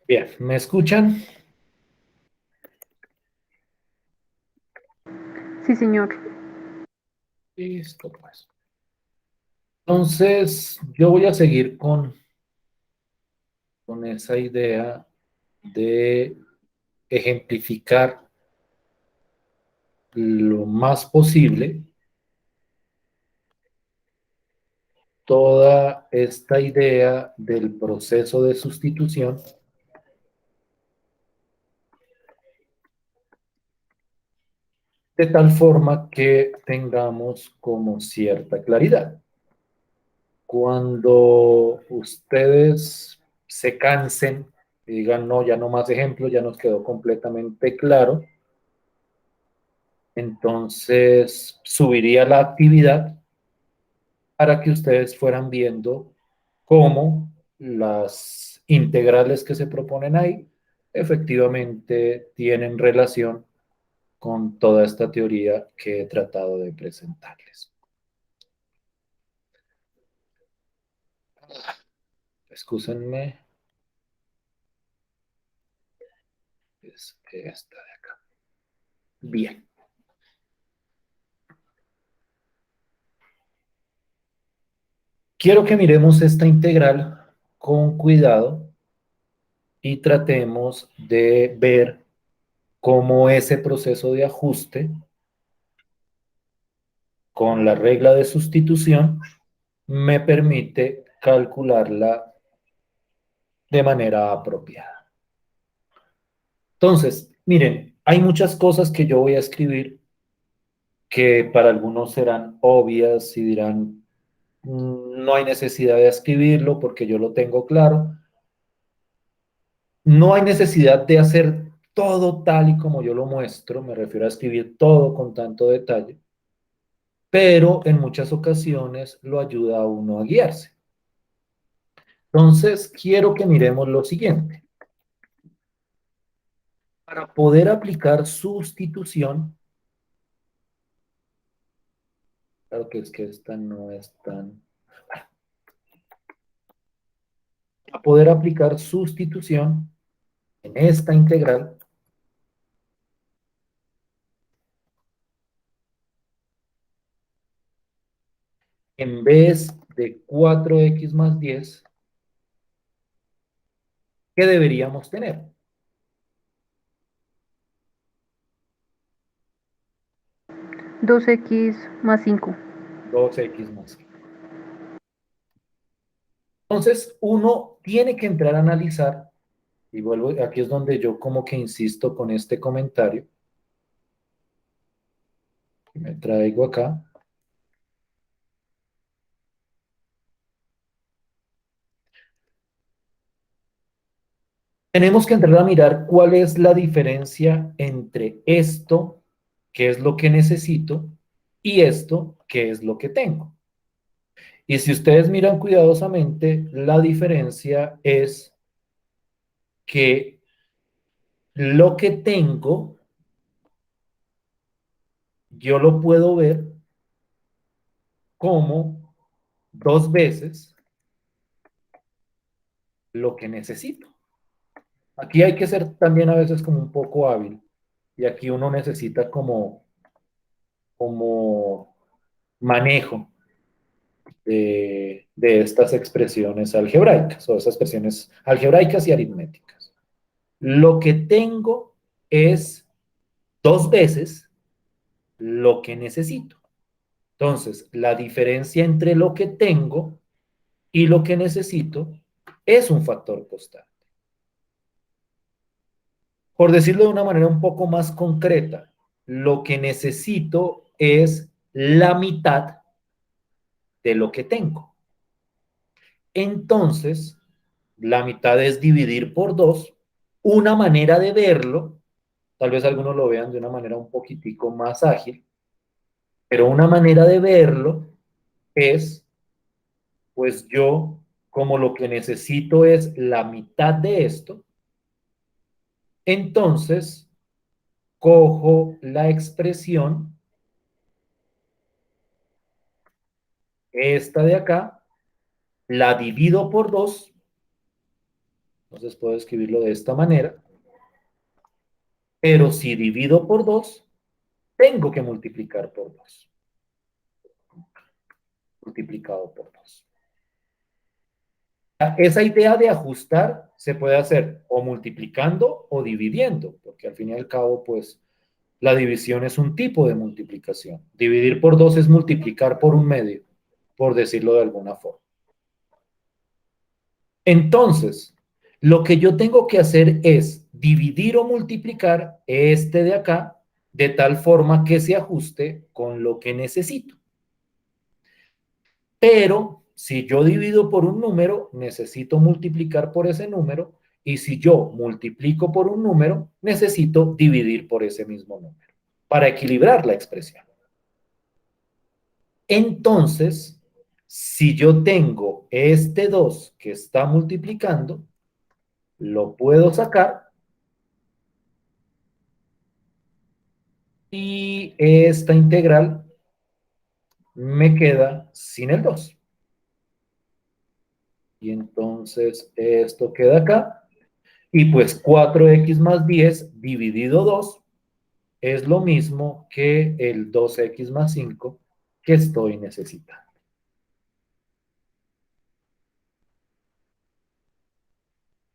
Bien, ¿me escuchan? Sí, señor. Listo, pues. Entonces, yo voy a seguir con esa idea de ejemplificar lo más posible toda esta idea del proceso de sustitución de tal forma que tengamos como cierta claridad. Cuando ustedes se cansen y digan, no, ya no más ejemplos, ya nos quedó completamente claro, entonces subiría la actividad para que ustedes fueran viendo cómo las integrales que se proponen ahí efectivamente tienen relación con toda esta teoría que he tratado de presentarles. Excúsenme, es esta de acá. Bien. Quiero que miremos esta integral con cuidado y tratemos de ver cómo ese proceso de ajuste con la regla de sustitución me permite calcularla de manera apropiada. Entonces, miren, hay muchas cosas que yo voy a escribir que para algunos serán obvias y dirán, no hay necesidad de escribirlo porque yo lo tengo claro. No hay necesidad de hacer todo tal y como yo lo muestro, me refiero a escribir todo con tanto detalle, pero en muchas ocasiones lo ayuda a uno a guiarse. Entonces, quiero que miremos lo siguiente. Para poder aplicar sustitución, claro que es que esta no es tan... Para poder aplicar sustitución en esta integral, en vez de 4x más 10, ¿qué deberíamos tener? 2x más 5. 2x más 5. Entonces, uno tiene que entrar a analizar, y vuelvo, aquí es donde yo como que insisto con este comentario, que me traigo acá. Tenemos que entrar a mirar cuál es la diferencia entre esto, que es lo que necesito, y esto, que es lo que tengo. Y si ustedes miran cuidadosamente, la diferencia es que lo que tengo, yo lo puedo ver como 2 veces lo que necesito. Aquí hay que ser también a veces como un poco hábil. Y aquí uno necesita como manejo de estas expresiones algebraicas o esas expresiones algebraicas y aritméticas. Lo que tengo es 2 veces lo que necesito. Entonces, la diferencia entre lo que tengo y lo que necesito es un factor constante. Por decirlo de una manera un poco más concreta, lo que necesito es la mitad de lo que tengo. Entonces, la mitad es dividir por 2. Una manera de verlo, tal vez algunos lo vean de una manera un poquitico más ágil, pero una manera de verlo es, pues yo, como lo que necesito es la mitad de esto, entonces cojo la expresión, esta de acá, la divido por 2 Entonces puedo escribirlo de esta manera. Pero si divido por 2, tengo que multiplicar por 2. Multiplicado por 2. Esa idea de ajustar se puede hacer o multiplicando o dividiendo, porque al fin y al cabo, pues, la división es un tipo de multiplicación. Dividir por 2 es multiplicar por un medio, por decirlo de alguna forma. Entonces, lo que yo tengo que hacer es dividir o multiplicar este de acá de tal forma que se ajuste con lo que necesito. Pero si yo divido por un número, necesito multiplicar por ese número, y si yo multiplico por un número, necesito dividir por ese mismo número para equilibrar la expresión. Entonces, si yo tengo este 2 que está multiplicando, lo puedo sacar y esta integral me queda sin el 2. Y entonces esto queda acá. Y pues 4x más 10 dividido 2 es lo mismo que el 2x más 5 que estoy necesitando.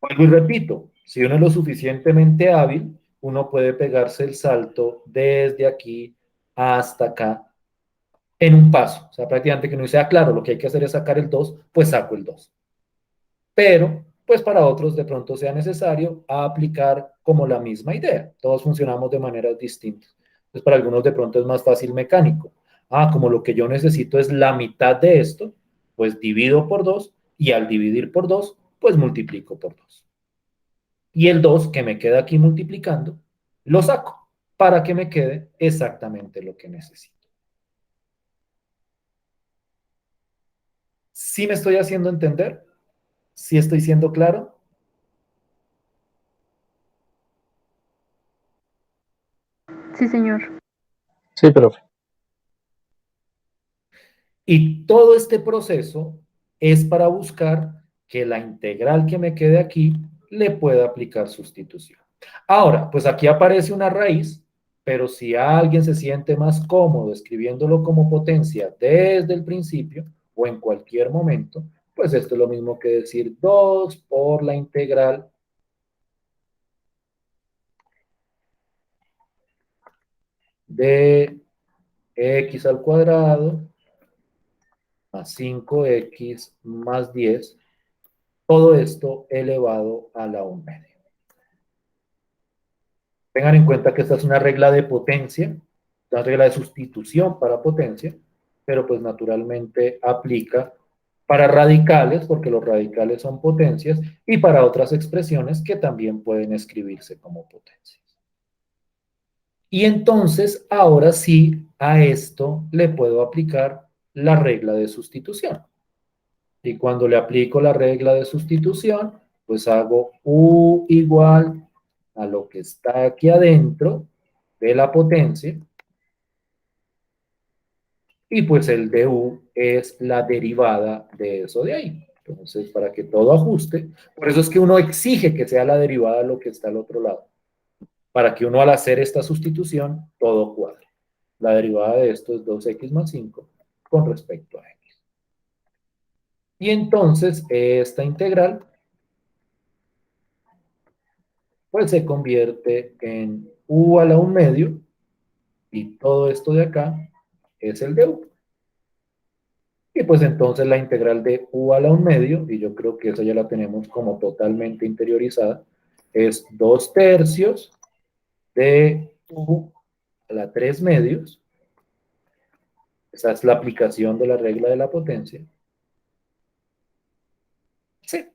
Vuelvo y repito, si uno es lo suficientemente hábil, uno puede pegarse el salto desde aquí hasta acá en un paso. O sea, prácticamente que no sea claro, lo que hay que hacer es sacar el 2, pues saco el 2. Pero, pues para otros de pronto sea necesario aplicar como la misma idea. Todos funcionamos de maneras distintas. Entonces, para algunos de pronto es más fácil mecánico. Como lo que yo necesito es la mitad de esto, pues divido por 2 y al dividir por 2, pues multiplico por 2. Y el 2 que me queda aquí multiplicando, lo saco para que me quede exactamente lo que necesito. ¿Sí me estoy haciendo entender? ¿Sí estoy siendo claro? Sí, señor. Sí, profe. Y todo este proceso es para buscar que la integral que me quede aquí le pueda aplicar sustitución. Ahora, pues aquí aparece una raíz, pero si alguien se siente más cómodo escribiéndolo como potencia desde el principio o en cualquier momento, pues esto es lo mismo que decir 2 por la integral de x al cuadrado más 5x más 10, todo esto elevado a la 1/2. Tengan en cuenta que esta es una regla de potencia, una regla de sustitución para potencia, pero pues naturalmente aplica para radicales, porque los radicales son potencias, y para otras expresiones que también pueden escribirse como potencias. Y entonces, ahora sí, a esto le puedo aplicar la regla de sustitución. Y cuando le aplico la regla de sustitución, pues hago U igual a lo que está aquí adentro de la potencia, y pues el du es la derivada de eso de ahí. Entonces, para que todo ajuste, por eso es que uno exige que sea la derivada de lo que está al otro lado, para que uno al hacer esta sustitución, todo cuadre. La derivada de esto es 2x más 5 con respecto a x. Y entonces, esta integral pues se convierte en u a la 1/2, y todo esto de acá es el de u. Y pues entonces la integral de u a la 1/2, y yo creo que esa ya la tenemos como totalmente interiorizada, es 2/3 de u a la 3/2. Esa es la aplicación de la regla de la potencia. Sí.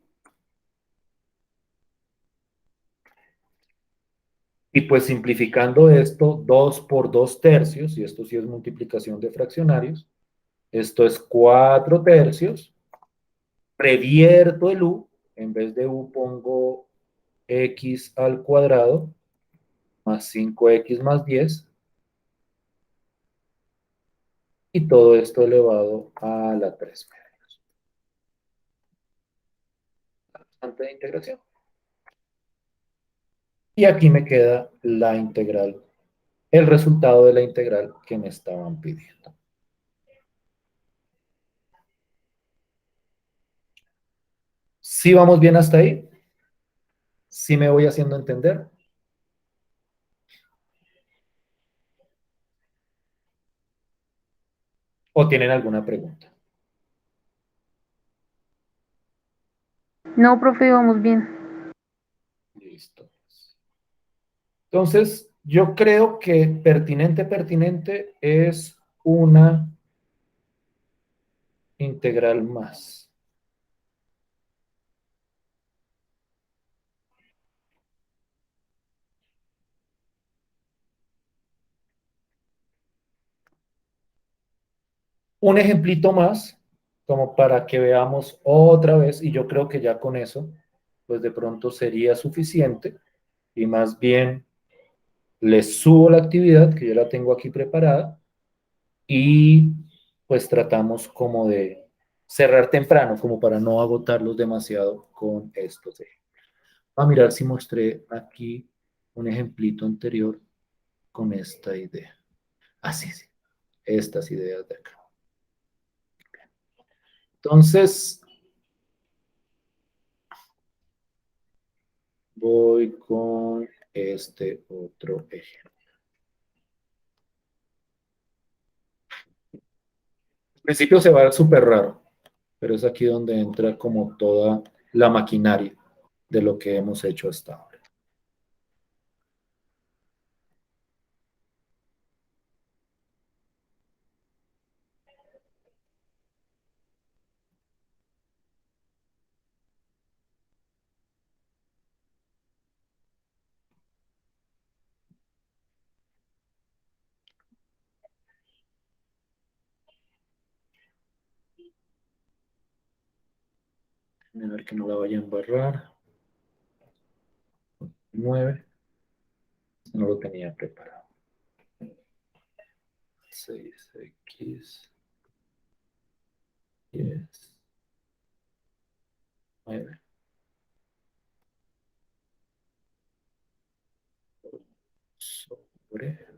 Y pues simplificando esto, 2 por 2/3, y esto sí es multiplicación de fraccionarios, esto es 4/3, revierto el u, en vez de u pongo x al cuadrado más 5x más 10, y todo esto elevado a la 3/2. Constante de integración. Y aquí me queda la integral, el resultado de la integral que me estaban pidiendo. ¿Sí vamos bien hasta ahí? ¿Sí me voy haciendo entender? ¿O tienen alguna pregunta? No, profe, vamos bien. Listo. Entonces, yo creo que pertinente es una integral más. Un ejemplito más, como para que veamos otra vez, y yo creo que ya con eso, pues de pronto sería suficiente, y más bien les subo la actividad, que yo la tengo aquí preparada, y pues tratamos como de cerrar temprano, como para no agotarlos demasiado con estos ejemplos. Voy a mirar si mostré aquí un ejemplito anterior con esta idea. Así, sí, estas ideas de acá. Entonces, voy con este otro ejemplo. Al principio se va a ver súper raro, pero es aquí donde entra como toda la maquinaria de lo que hemos hecho hasta ahora. A ver que no la vaya a embarrar. 9. No lo tenía preparado. 6x 10. 9. Sobre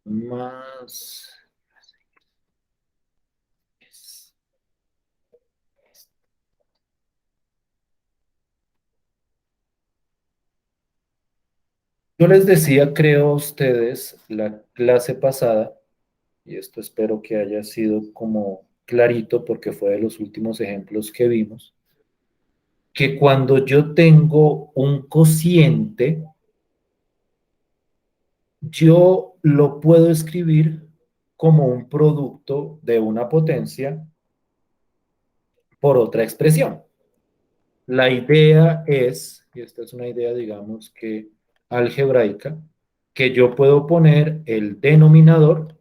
más. Yo les decía, creo a ustedes, la clase pasada, y esto espero que haya sido como clarito porque fue de los últimos ejemplos que vimos, que cuando yo tengo un cociente, yo lo puedo escribir como un producto de una potencia por otra expresión. La idea es, y esta es una idea, digamos que algebraica, que yo puedo poner el denominador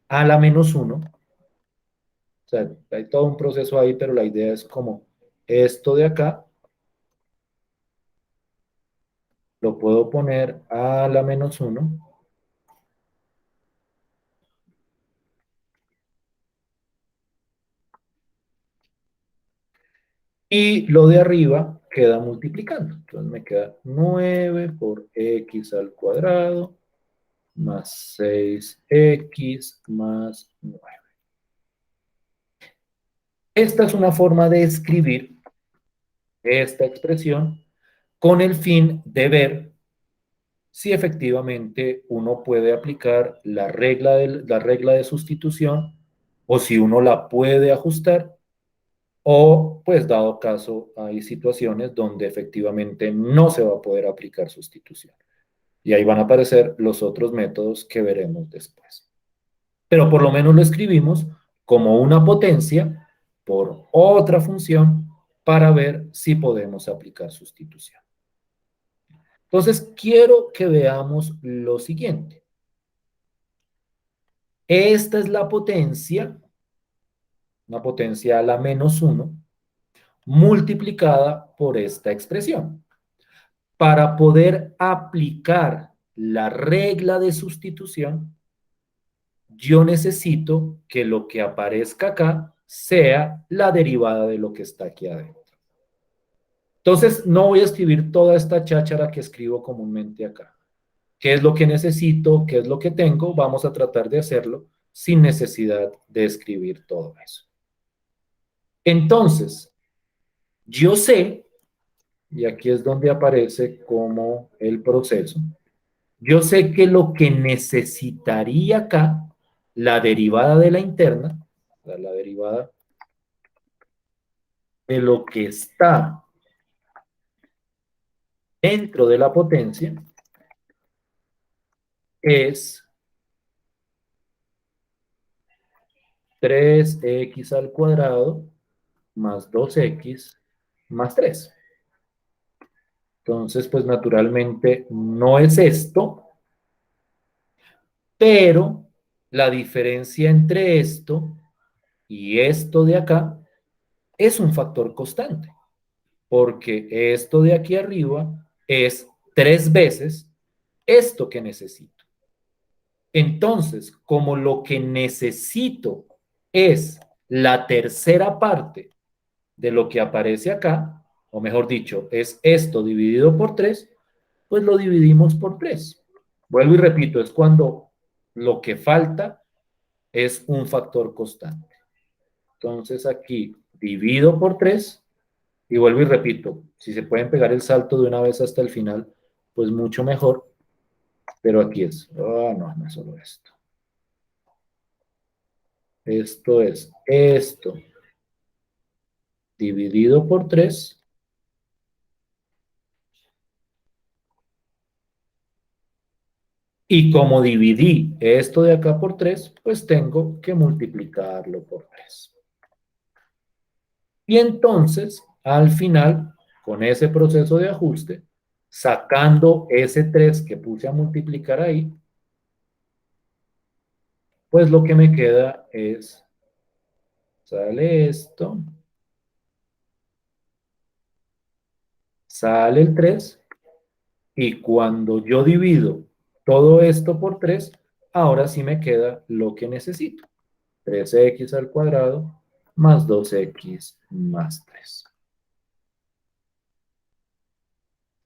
a la menos 1. O sea, hay todo un proceso ahí, pero la idea es como esto de acá, lo puedo poner a la menos 1. Y lo de arriba queda multiplicando. Entonces me queda 9 por x al cuadrado más 6x más 9. Esta es una forma de escribir esta expresión con el fin de ver si efectivamente uno puede aplicar la regla de sustitución o si uno la puede ajustar o, pues, dado caso, hay situaciones donde efectivamente no se va a poder aplicar sustitución. Y ahí van a aparecer los otros métodos que veremos después. Pero por lo menos lo escribimos como una potencia por otra función para ver si podemos aplicar sustitución. Entonces, quiero que veamos lo siguiente. Esta es la potencia, una potencia a la menos 1, multiplicada por esta expresión. Para poder aplicar la regla de sustitución, yo necesito que lo que aparezca acá sea la derivada de lo que está aquí adentro. Entonces, no voy a escribir toda esta cháchara que escribo comúnmente acá. ¿Qué es lo que necesito? ¿Qué es lo que tengo? Vamos a tratar de hacerlo sin necesidad de escribir todo eso. Entonces, yo sé, y aquí es donde aparece como el proceso, yo sé que lo que necesitaría acá, la derivada de la interna, la derivada de lo que está dentro de la potencia, es 3x al cuadrado más 2x más 3. Entonces, pues naturalmente no es esto, pero la diferencia entre esto y esto de acá es un factor constante, porque esto de aquí arriba es 3 veces esto que necesito. Entonces, como lo que necesito es la tercera parte de lo que aparece acá, o mejor dicho, es esto dividido por 3, pues lo dividimos por 3. Vuelvo y repito, es cuando lo que falta es un factor constante. Entonces aquí divido por 3 y vuelvo y repito, si se pueden pegar el salto de una vez hasta el final, pues mucho mejor, pero aquí es, no es solo esto. Esto es esto dividido por 3. Y como dividí esto de acá por 3, pues tengo que multiplicarlo por 3. Y entonces, al final, con ese proceso de ajuste, sacando ese 3 que puse a multiplicar ahí, pues lo que me queda es, sale esto, sale el 3, y cuando yo divido todo esto por 3, ahora sí me queda lo que necesito. 3x al cuadrado más 2x más 3.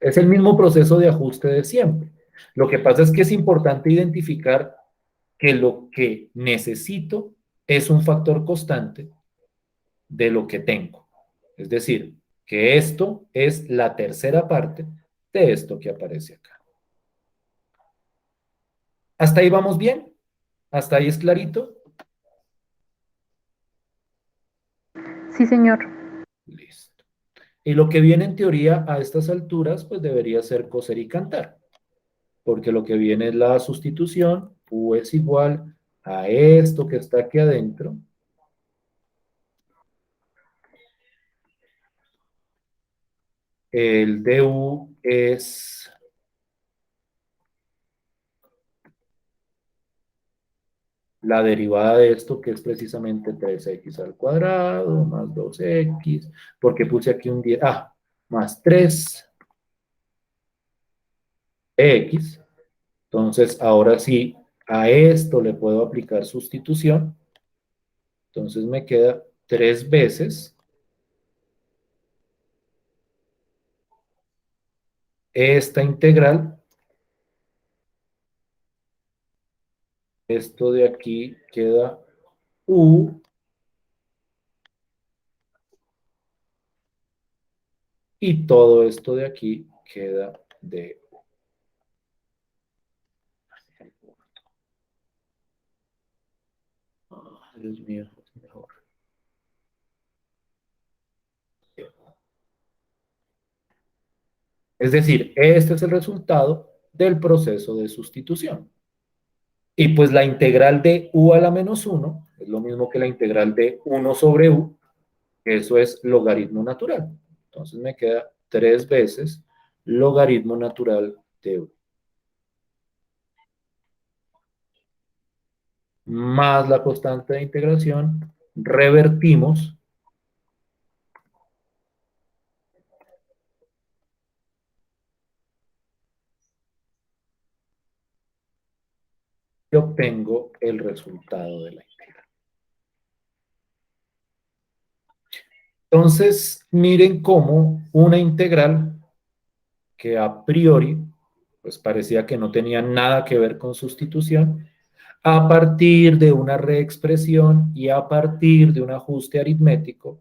Es el mismo proceso de ajuste de siempre. Lo que pasa es que es importante identificar que lo que necesito es un factor constante de lo que tengo. Es decir, que esto es la tercera parte de esto que aparece acá. ¿Hasta ahí vamos bien? ¿Hasta ahí es clarito? Sí, señor. Listo. Y lo que viene en teoría a estas alturas, pues debería ser coser y cantar, porque lo que viene es la sustitución, U es igual a esto que está aquí adentro, el du es la derivada de esto, que es precisamente 3x al cuadrado más 2x, porque puse aquí un 10, más 3x. Entonces, ahora sí, a esto le puedo aplicar sustitución. Entonces me queda 3 veces esta integral. Esto de aquí queda u, y todo esto de aquí queda du. Dios mío, es mejor. Es decir, este es el resultado del proceso de sustitución. Y pues la integral de u a la menos 1 es lo mismo que la integral de 1 sobre u, que eso es logaritmo natural. Entonces me queda 3 veces logaritmo natural de u. Más la constante de integración, revertimos y obtengo el resultado de la integral. Entonces, miren cómo una integral que a priori pues parecía que no tenía nada que ver con sustitución, a partir de una reexpresión y a partir de un ajuste aritmético,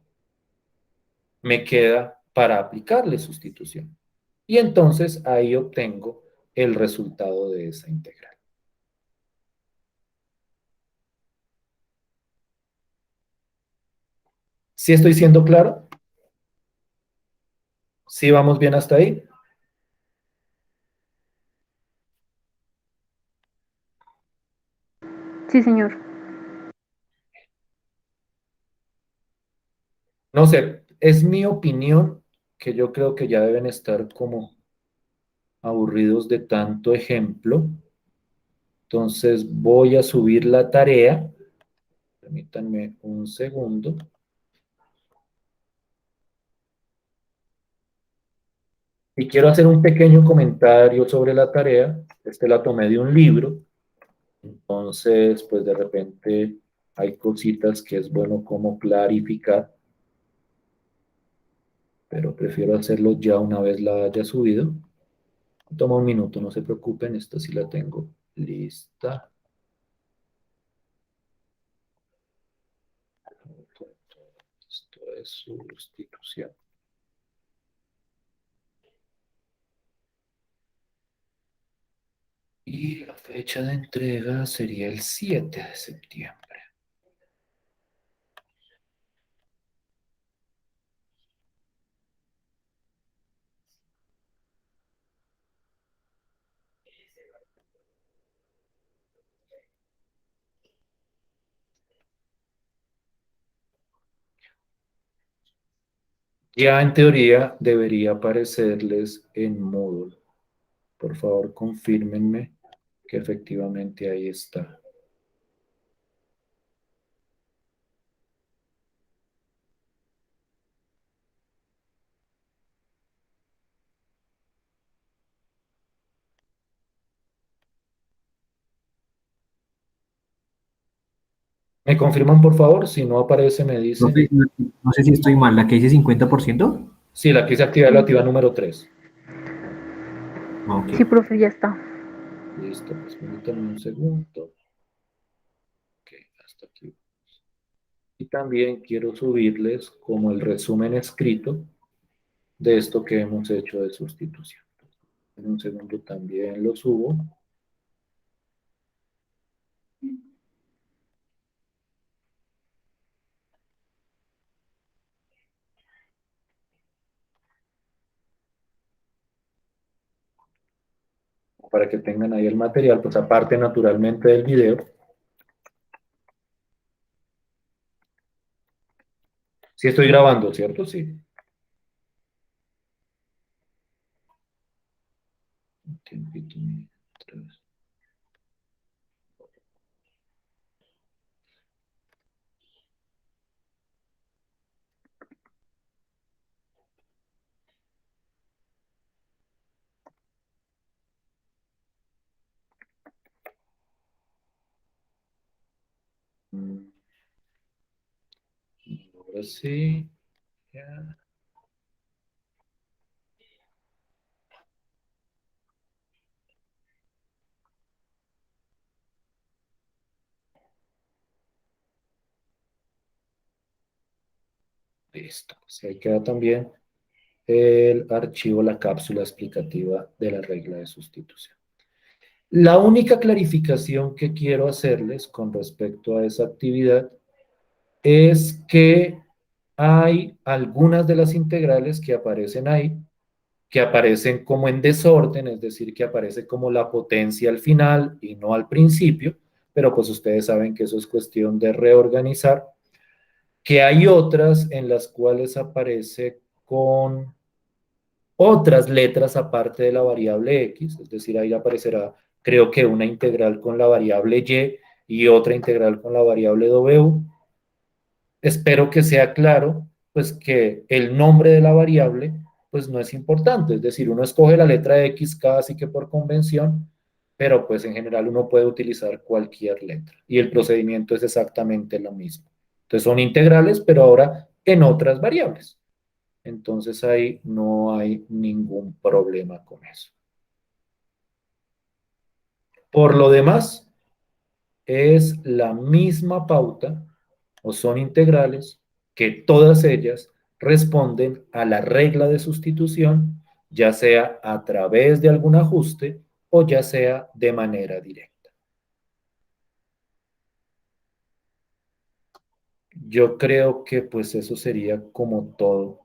me queda para aplicarle sustitución. Y entonces ahí obtengo el resultado de esa integral. ¿Sí estoy siendo claro? ¿Sí vamos bien hasta ahí? Sí, señor. No sé, es mi opinión que yo creo que ya deben estar como aburridos de tanto ejemplo. Entonces voy a subir la tarea. Permítanme un segundo. Y quiero hacer un pequeño comentario sobre la tarea. La tomé de un libro. Entonces, pues de repente hay cositas que es bueno como clarificar. Pero prefiero hacerlo ya una vez la haya subido. Toma un minuto, no se preocupen. Esta sí la tengo lista. Esto es sustitución. Y la fecha de entrega sería el 7 de septiembre. Ya en teoría debería aparecerles en Moodle. Por favor, confírmenme que efectivamente ahí está. ¿Me confirman, por favor? Si no aparece, me Profe, dicen. no sé si estoy mal, la que dice 50%. Sí, la que dice actividad relativa número 3. Ah, ok. Sí, profe, ya está. Listo, pues permítanme un segundo. Ok, hasta aquí. Y también quiero subirles como el resumen escrito de esto que hemos hecho de sustitución. En un segundo también lo subo. Para que tengan ahí el material, pues aparte naturalmente del video. Sí estoy grabando, ¿cierto? Sí. Un tiempito mientras. Mm, Ahora sí. Ya. Listo. Pues ahí queda también el archivo, la cápsula explicativa de la regla de sustitución. La única clarificación que quiero hacerles con respecto a esa actividad es que hay algunas de las integrales que aparecen ahí, que aparecen como en desorden, es decir, que aparece como la potencia al final y no al principio, pero pues ustedes saben que eso es cuestión de reorganizar, que hay otras en las cuales aparece con otras letras aparte de la variable x, es decir, ahí aparecerá, creo que una integral con la variable y otra integral con la variable w. Espero que sea claro, pues que el nombre de la variable, pues no es importante, es decir, uno escoge la letra x casi que por convención, pero pues en general uno puede utilizar cualquier letra y el procedimiento es exactamente lo mismo. Entonces son integrales, pero ahora en otras variables. Entonces ahí no hay ningún problema con eso. Por lo demás, es la misma pauta o son integrales que todas ellas responden a la regla de sustitución, ya sea a través de algún ajuste o ya sea de manera directa. Yo creo que pues eso sería como todo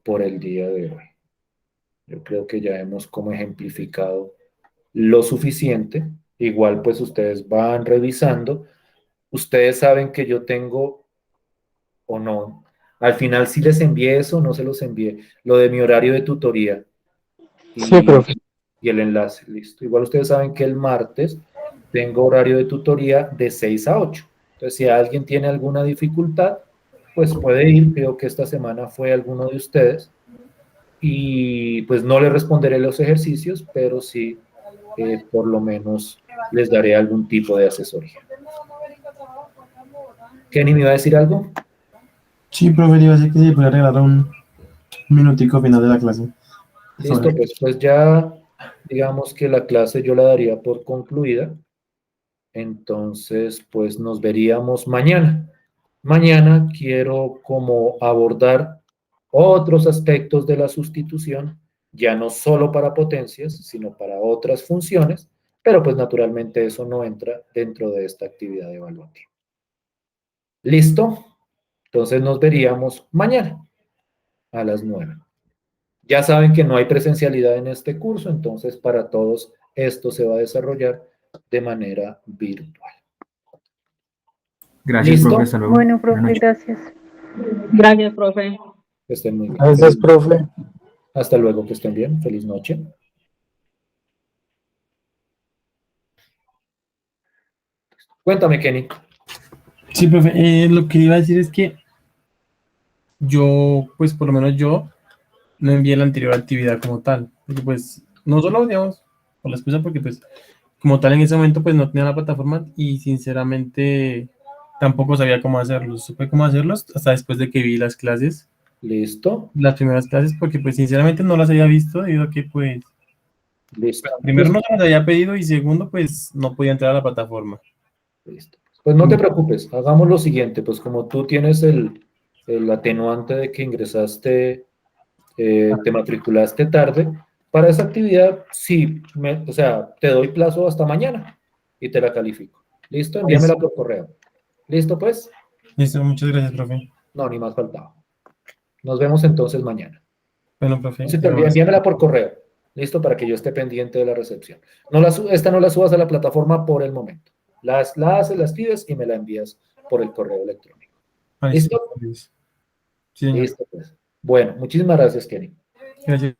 por el día de hoy. Yo creo que ya hemos como ejemplificado lo suficiente. Igual pues ustedes van revisando. Ustedes saben que yo tengo o no. Al final sí les envié eso, no se los envié. Lo de mi horario de tutoría Sí, profe. y el enlace, listo. Igual ustedes saben que el martes tengo horario de tutoría de 6 a 8. Entonces, si alguien tiene alguna dificultad, pues puede ir. Creo que esta semana fue alguno de ustedes. Y pues no le responderé los ejercicios, pero sí, por lo menos les daré algún tipo de asesoría. Kenny, ¿me iba a decir algo? Sí, profe, iba a decir que sí, puede regalar un minutico final de la clase. Listo, pues ya digamos que la clase yo la daría por concluida. Entonces, pues nos veríamos mañana. Mañana quiero como abordar otros aspectos de la sustitución, ya no solo para potencias, sino para otras funciones, pero pues naturalmente eso no entra dentro de esta actividad evaluativa. ¿Listo? Entonces nos veríamos mañana a las 9. Ya saben que no hay presencialidad en este curso, entonces para todos esto se va a desarrollar de manera virtual. Gracias, ¿Listo? profe. Hasta luego. Bueno, Buenas profe, noches. gracias. Gracias, profe. Que estén muy bien. Gracias, profe. Hasta luego, que estén bien. Feliz noche. Cuéntame, Kenny. Sí, profe, lo que iba a decir es que yo, pues por lo menos yo, no envié la anterior actividad como tal. Porque pues, no solo, digamos, por la excusa, porque pues, como tal en ese momento, pues no tenía la plataforma y sinceramente tampoco sabía cómo hacerlos. Supe cómo hacerlos hasta después de que vi las clases, ¿Listo? las primeras clases, porque pues sinceramente no las había visto debido a que pues, Listo. primero no se las había pedido y segundo pues no podía entrar a la plataforma. Listo. Pues no te preocupes, hagamos lo siguiente, pues como tú tienes el atenuante de que ingresaste, te matriculaste tarde, para esa actividad, sí, o sea, te doy plazo hasta mañana y te la califico. ¿Listo? Envíamela por correo. ¿Listo, pues? Listo, muchas gracias, profe. No, ni más faltaba. Nos vemos entonces mañana. Bueno, profe, No se te olvide, envíamela por correo. ¿Listo? Para que yo esté pendiente de la recepción. Esta no la subas a la plataforma por el momento. La haces, las pides y me la envías por el correo electrónico. Ah, ¿Listo? sí, señor. Listo, pues. Bueno, muchísimas gracias, Kenny. Gracias.